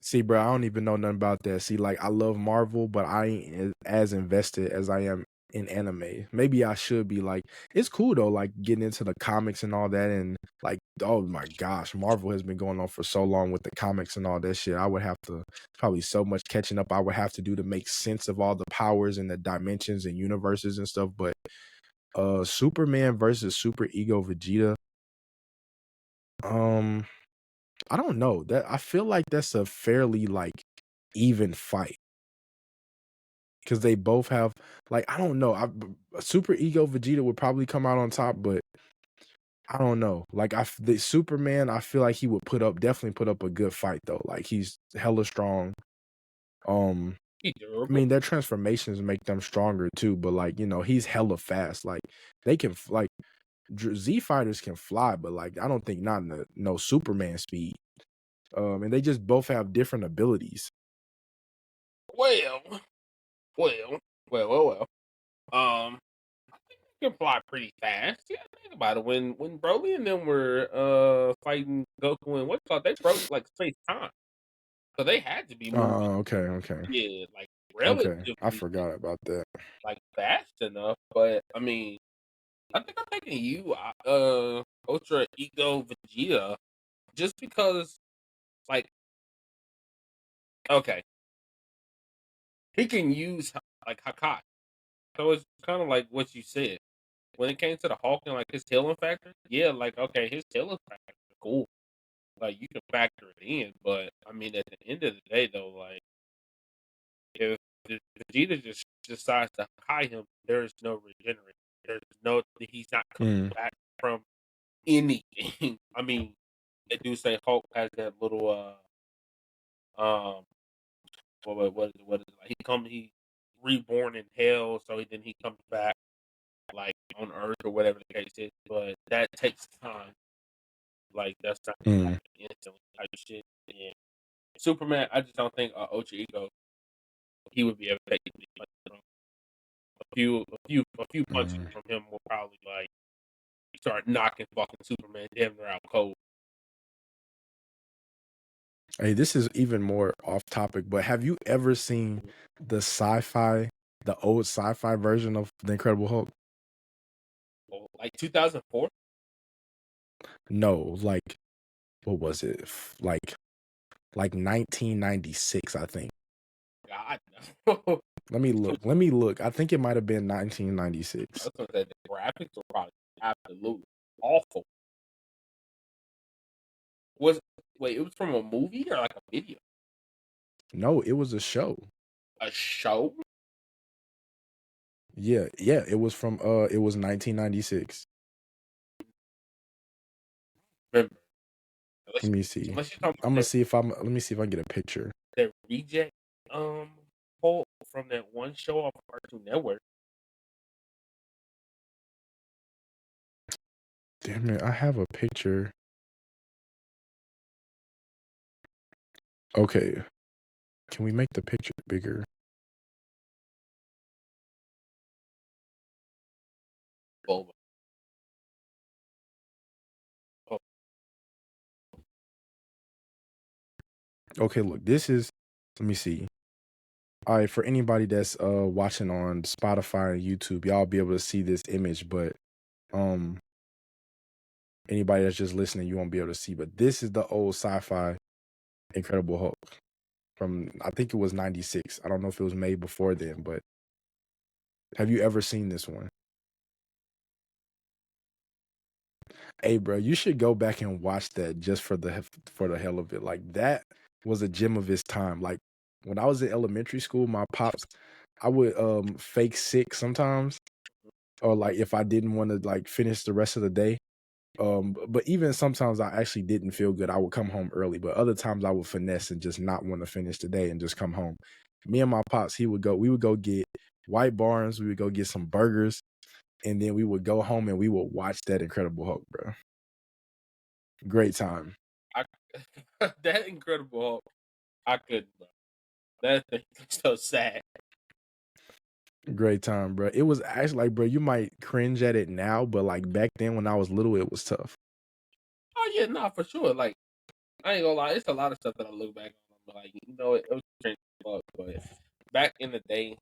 Speaker 2: See, bro, I don't even know nothing about that. See, like I love Marvel, but I ain't as invested as I am in anime. Maybe I should be. Like, it's cool though, like getting into the comics and all that. And like, oh my gosh, Marvel has been going on for so long with the comics and all that shit. I would have to probably so much catching up I would have to do to make sense of all the powers and the dimensions and universes and stuff. But Superman versus Super Ego Vegeta. Um, I don't know. That I feel like that's a fairly like even fight because they both have like I don't know. Super Ego Vegeta would probably come out on top, but I don't know. Like the Superman, I feel like he would definitely put up a good fight though. Like he's hella strong. Um,
Speaker 1: He's
Speaker 2: I
Speaker 1: durable.
Speaker 2: mean their transformations make them stronger too, but like he's hella fast. Like they can like Z fighters can fly, but like I don't think not in no Superman speed. And they just both have different abilities.
Speaker 1: Well, well, well. I think he can fly pretty fast. Yeah, think about it. When Broly and them were fighting Goku and what's called, they broke like space time, so they had to be moving.
Speaker 2: Okay, okay,
Speaker 1: Yeah, like
Speaker 2: okay. I
Speaker 1: relatively
Speaker 2: forgot about that.
Speaker 1: like fast enough. But I mean, I think I'm taking you, Ultra Ego Vegeta, just because, like, okay, he can use like Hakai, so it's kind of like what you said when it came to the Hulk and like his healing factor. Yeah, like okay, his healing factor is cool. Like you can factor it in, but I mean, at the end of the day, though, like if Vegeta just decides to Hakai him, there's no regeneration. There's no, he's not coming
Speaker 2: Mm,
Speaker 1: back from anything. I mean, they do say Hulk has that little um what is it? Like he reborn in hell, so then he comes back like on Earth or whatever the case is. But that takes time. Like that's not
Speaker 2: mm.
Speaker 1: happen instantly type of shit. And Superman, I just don't think Ultra Ego he would be able to take it. Like, a few punches
Speaker 2: Mm.
Speaker 1: from him will probably like start knocking fucking Superman damn near out cold.
Speaker 2: Hey, this is even more off topic, but have you ever seen the old sci-fi version of the Incredible Hulk?
Speaker 1: Well, like 2004.
Speaker 2: No, like what was it? Like 1996, I think.
Speaker 1: God no.
Speaker 2: Let me look. Let me look. I think it might have been 1996.
Speaker 1: I was gonna say the graphics were probably absolutely awful. Was Wait, it was from a movie or like a video?
Speaker 2: No, it was a show.
Speaker 1: A show?
Speaker 2: Yeah, yeah, it was 1996.
Speaker 1: Remember? Unless,
Speaker 2: Let me see.
Speaker 1: unless you're talking
Speaker 2: I'm gonna
Speaker 1: about
Speaker 2: see if I'm let me see if I can get a picture.
Speaker 1: that reject Hulk from that one show off Cartoon Network.
Speaker 2: Damn it, I have a picture. Okay. Can we make the picture bigger?
Speaker 1: Boba.
Speaker 2: Okay, look, this is. Let me see. All right, for anybody that's watching on Spotify and YouTube, y'all be able to see this image, but um anybody that's just listening, you won't be able to see. But this is the old sci-fi Incredible Hulk from I think it was 96. I don't know if it was made before then, but have you ever seen this one? Hey, bro, you should go back and watch that just for the hell of it. Like that was a gem of its time. Like when I was in elementary school, my pops, I would fake sick sometimes, or like if I didn't want to like finish the rest of the day. But even sometimes I actually didn't feel good. I would come home early, but other times I would finesse and just not want to finish the day and just come home. Me and my pops, we would go get White Barns, we would go get some burgers, and then we would go home and we would watch that Incredible Hulk, bro. Great time.
Speaker 1: I that Incredible Hulk, I couldn't, bro. That thing is so sad.
Speaker 2: Great time, bro. It was actually like, bro, you might cringe at it now, but like back then when I was little, it was tough.
Speaker 1: Oh yeah, nah, for sure. Like I ain't gonna lie, it's a lot of stuff that I look back on. But like it was crazy fuck, but back in the day,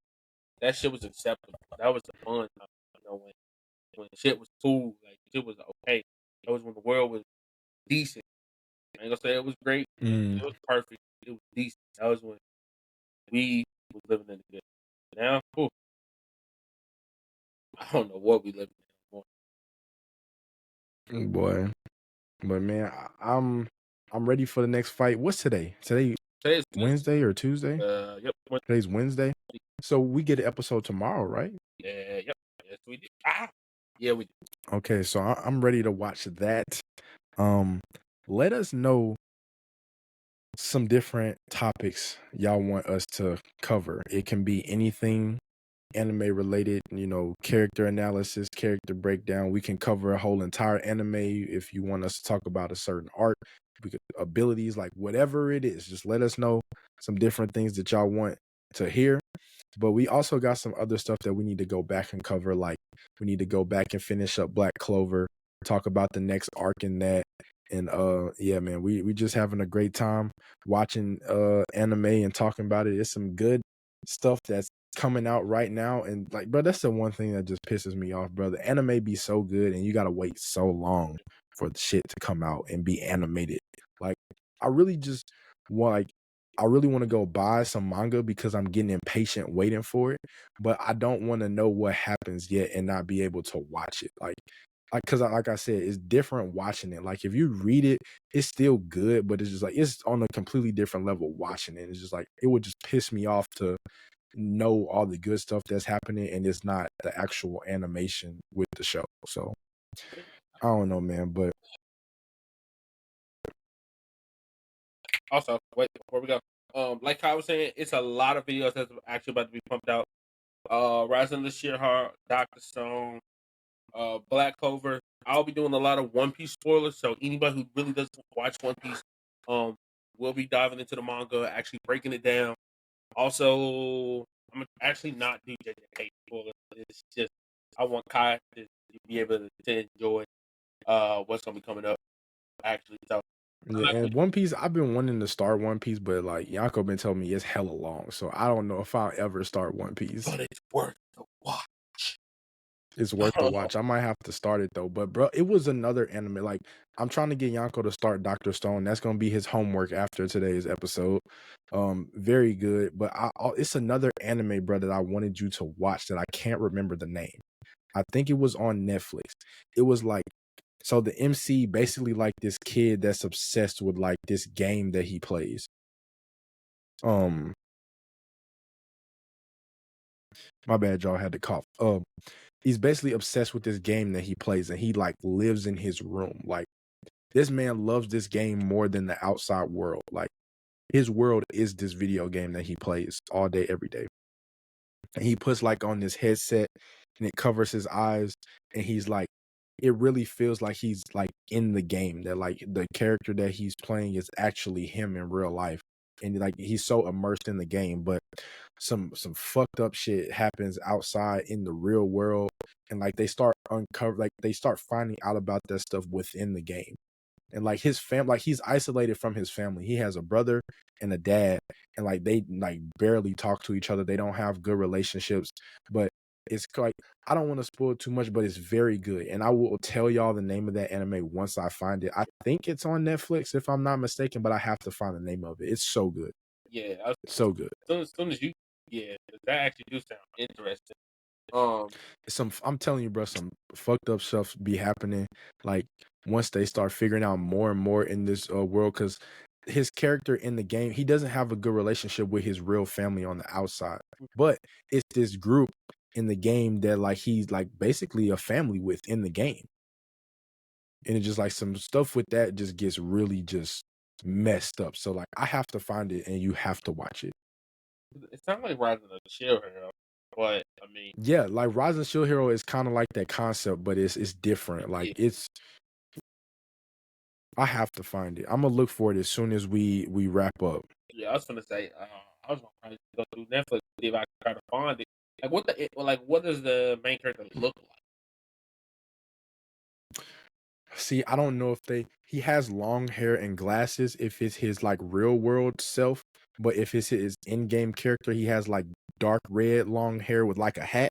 Speaker 1: that shit was acceptable. That was the fun time. When shit was cool, like shit was okay. That was when the world was decent. I ain't gonna say it was great.
Speaker 2: Mm.
Speaker 1: It was perfect. It was decent. That was when we was living in the good. Now, ooh, I don't know what we living in anymore.
Speaker 2: Boy, but man, I'm ready for the next fight. What's today? Today
Speaker 1: Today's
Speaker 2: Wednesday or Tuesday?
Speaker 1: Yep.
Speaker 2: Today's Wednesday. So we get an episode tomorrow, right?
Speaker 1: Yeah, yep. Yes, we did. Yeah, we did.
Speaker 2: Okay, so I'm ready to watch that. Um, let us know some different topics y'all want us to cover. It can be anything anime related, character analysis, character breakdown. We can cover a whole entire anime if you want us to talk about a certain art, abilities, like whatever it is. Just let us know some different things that y'all want to hear. But we also got some other stuff that we need to go back and cover. Like we need to go back and finish up Black Clover, talk about the next arc in that. And yeah, man, we just having a great time watching anime and talking about it. It's some good stuff that's coming out right now. And like, bro, that's the one thing that just pisses me off, bro. The anime be so good and you gotta wait so long for the shit to come out and be animated. Like, I really just want like I really want to go buy some manga because I'm getting impatient waiting for it, but I don't want to know what happens yet and not be able to watch it. Because like I said, it's different watching it. Like if you read it, it's still good, but it's just like it's on a completely different level watching it. It's just like it would just piss me off to know all the good stuff that's happening and it's not the actual animation with the show. So I don't know, man, but
Speaker 1: Also, wait before we go. Like I was saying, it's a lot of videos that's actually about to be pumped out. Rising of the Sheer Heart, Doctor Stone, Black Clover. I'll be doing a lot of One Piece spoilers, so anybody who really doesn't watch One Piece, um, will be diving into the manga, actually breaking it down. Also, I'm actually not do JJK spoilers. It's just I want Kai to be able to enjoy what's gonna be coming up. Actually, so I'm
Speaker 2: yeah,
Speaker 1: not
Speaker 2: and One Piece, I've been wanting to start One Piece, but like Yanko been telling me it's hella long, so I don't know if I'll ever start One Piece.
Speaker 1: but it's worth the watch.
Speaker 2: It's worth the watch. I might have to start it though. But bro, it was another anime. Like I'm trying to get Yanko to start Doctor Stone. That's gonna be his homework after today's episode. Very good. But it's another anime, bro, that I wanted you to watch that I can't remember the name. I think it was on Netflix. It was like so the MC basically like this kid that's obsessed with like this game that he plays. My bad, y'all had to cough. He's basically obsessed with this game that he plays and he like lives in his room. Like this man loves this game more than the outside world. Like his world is this video game that he plays all day, every day. And he puts like on this headset and it covers his eyes and he's like it really feels like he's like in the game, that like the character that he's playing is actually him in real life. And like he's so immersed in the game, but some fucked up shit happens outside in the real world and like they start finding out about that stuff within the game. And like his family, like he's isolated from his family. He has a brother and a dad, and like they like barely talk to each other. They don't have good relationships, but it's like I don't want to spoil too much, but it's very good. And I will tell y'all the name of that anime once I find it. I think it's on Netflix if I'm not mistaken, but I have to find the name of it. It's so good.
Speaker 1: Yeah,
Speaker 2: So good.
Speaker 1: As soon as you, yeah, that actually do sound interesting.
Speaker 2: I'm telling you, bro, some fucked up stuff be happening. Like once they start figuring out more and more in this world, because his character in the game, he doesn't have a good relationship with his real family on the outside. But it's this group in the game that like he's like basically a family with in the game. And it's just like some stuff with that just gets really just messed up. So like I have to find it and you have to watch it.
Speaker 1: It sounds like Rise of the Shield Hero, but I mean,
Speaker 2: Yeah, like Rise of Shield Hero is kind of like that concept, but it's different. Like
Speaker 1: yeah,
Speaker 2: I have to find it. I'm gonna look for it as soon as we wrap up.
Speaker 1: yeah. I was gonna say, I was gonna probably go through Netflix to see if I could try to find it. Like what does the main character look like?
Speaker 2: See, I don't know if he has long hair and glasses if it's his like real world self, but if it's his in-game character, he has like dark red long hair with like a hat.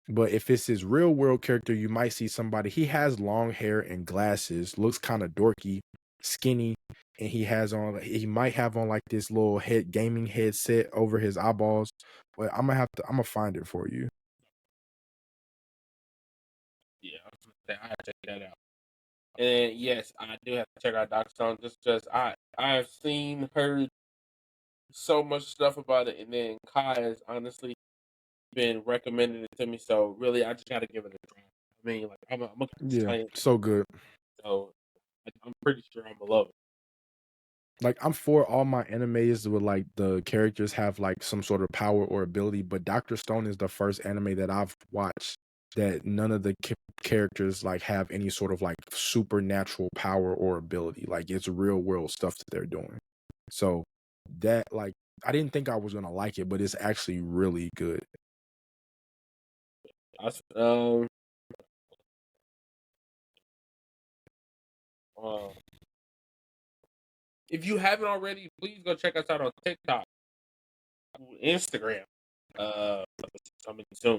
Speaker 2: But if it's his real world character, you might see somebody. He has long hair and glasses, looks kind of dorky, skinny, and he might have on like this little gaming headset over his eyeballs. But I'm gonna find it for you.
Speaker 1: Yeah, I was gonna say I have to check that out. And yes, I do have to check out Doctor Stone just because I've heard so much stuff about it, and then Kai has honestly been recommending it to me. So really, I just got to give it a try. I mean, like I'm a
Speaker 2: Yeah,
Speaker 1: science,
Speaker 2: so good.
Speaker 1: so I'm pretty sure I'm gonna love it.
Speaker 2: Like I'm for all my animes where like the characters have like some sort of power or ability, but Doctor Stone is the first anime that I've watched that none of the characters like have any sort of like supernatural power or ability. Like it's real world stuff that they're doing. So that like I didn't think I was gonna like it, but it's actually really good.
Speaker 1: I s- um uh, if you haven't already, please go check us out on TikTok, Instagram, coming soon,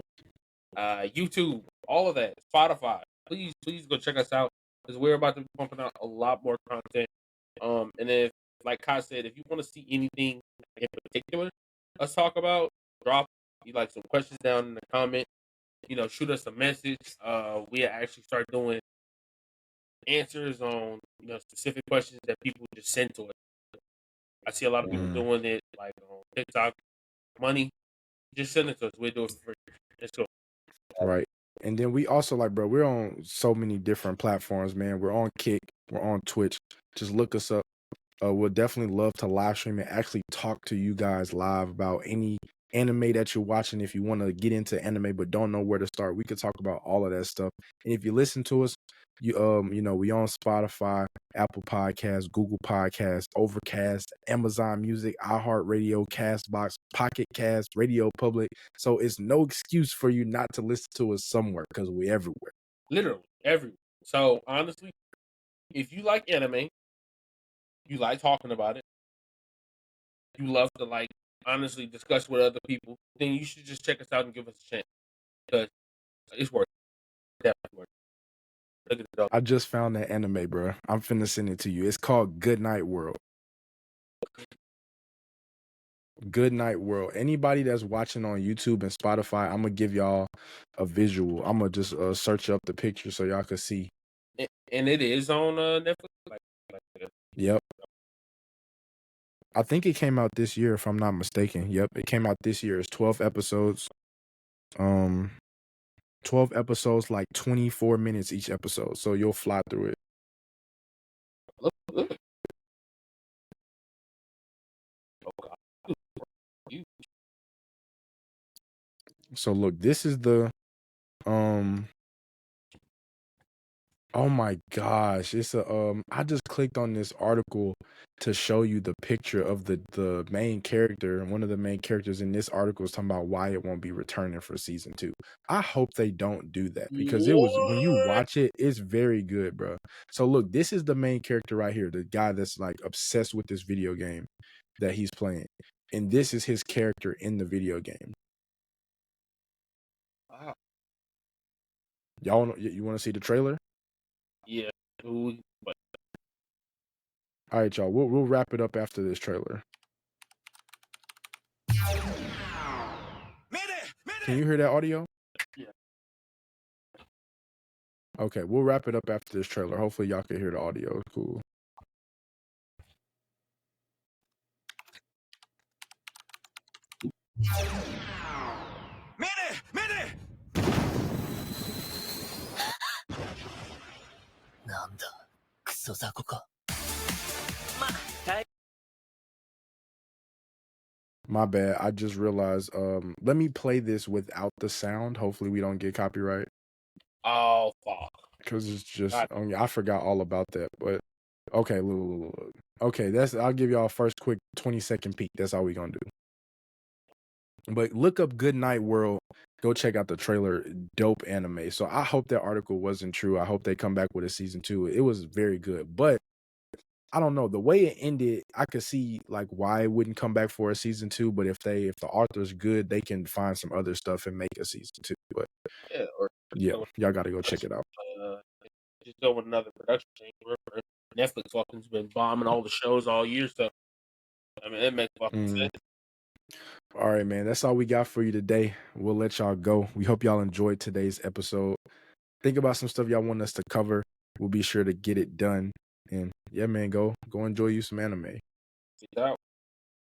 Speaker 1: YouTube, all of that, Spotify. Please go check us out because we're about to be pumping out a lot more content. And if, like Kai said, if you want to see anything in particular, us talk about, drop you like some questions down in the comment. Shoot us a message. We actually start doing answers on specific questions that people just send to us. I see a lot of people doing it like on TikTok. Money, just send it to us. We'll do it for free. Let's go.
Speaker 2: Right. And then we also like, bro, we're on so many different platforms, man. We're on Kick, we're on Twitch. Just look us up. We'll definitely love to live stream and actually talk to you guys live about any anime that you're watching. If you want to get into anime but don't know where to start, we could talk about all of that stuff. And if you listen to us, we on Spotify, Apple Podcasts, Google Podcasts, Overcast, Amazon Music, iHeartRadio, Castbox, Pocket Cast, Radio Public. So it's no excuse for you not to listen to us somewhere because we're everywhere.
Speaker 1: Literally everywhere. So honestly, if you like anime, you like talking about it, you love to like honestly discuss with other people, then you should just check us out and give us a chance because it's worth it. Definitely worth it. Look at it up.
Speaker 2: I just found that anime, bro. I'm finna send it to you. It's called Good Night World. Good Night World. Anybody that's watching on YouTube and Spotify, I'm gonna give y'all a visual. I'm gonna just search up the picture so y'all can see.
Speaker 1: And it is on Netflix.
Speaker 2: Yep. I think it came out this year, if I'm not mistaken. Yep, it came out this year. It's 12 episodes. 12 episodes, like 24 minutes each episode. So you'll fly through it.
Speaker 1: Look. Oh God.
Speaker 2: So look, this is the Oh my gosh, it's a I just clicked on this article to show you the picture of the main character, and one of the main characters in this article is talking about why it won't be returning for season 2. I hope they don't do that because it was when you
Speaker 1: What?
Speaker 2: watch it, it's very good, bro. So look, this is the main character right here, the guy that's like obsessed with this video game that he's playing. And this is his character in the video game.
Speaker 1: Wow.
Speaker 2: Y'all you want to see the trailer?
Speaker 1: Yeah. Ooh, but
Speaker 2: All right, y'all. We'll wrap it up after this trailer. Can you hear that audio?
Speaker 1: yeah.
Speaker 2: Okay, we'll wrap it up after this trailer. Hopefully y'all can hear the audio. Cool. My bad. I just realized let me play this without the sound. Hopefully we don't get copyright.
Speaker 1: Oh fuck.
Speaker 2: Cause it's just
Speaker 1: God.
Speaker 2: I forgot all about that. But okay, look. Okay, I'll give y'all a first quick 20-second peek. That's all we gonna do. But look up Good Night World. Go check out the trailer. Dope anime. So I hope that article wasn't true. I hope they come back with a season 2. It was very good. But I don't know. The way it ended, I could see like why it wouldn't come back for a season 2. But if the author's good, they can find some other stuff and make a season 2. But
Speaker 1: Yeah. Or
Speaker 2: yeah,
Speaker 1: go
Speaker 2: y'all gotta go check it out.
Speaker 1: uh, just go with another production chain. Netflix fucking's been bombing all the shows all year, so I mean it makes fucking sense.
Speaker 2: All right, man. That's all we got for you today. We'll let y'all go. We hope y'all enjoyed today's episode. Think about some stuff y'all want us to cover. We'll be sure to get it done. And yeah, man, go enjoy you some anime.
Speaker 1: Peace out.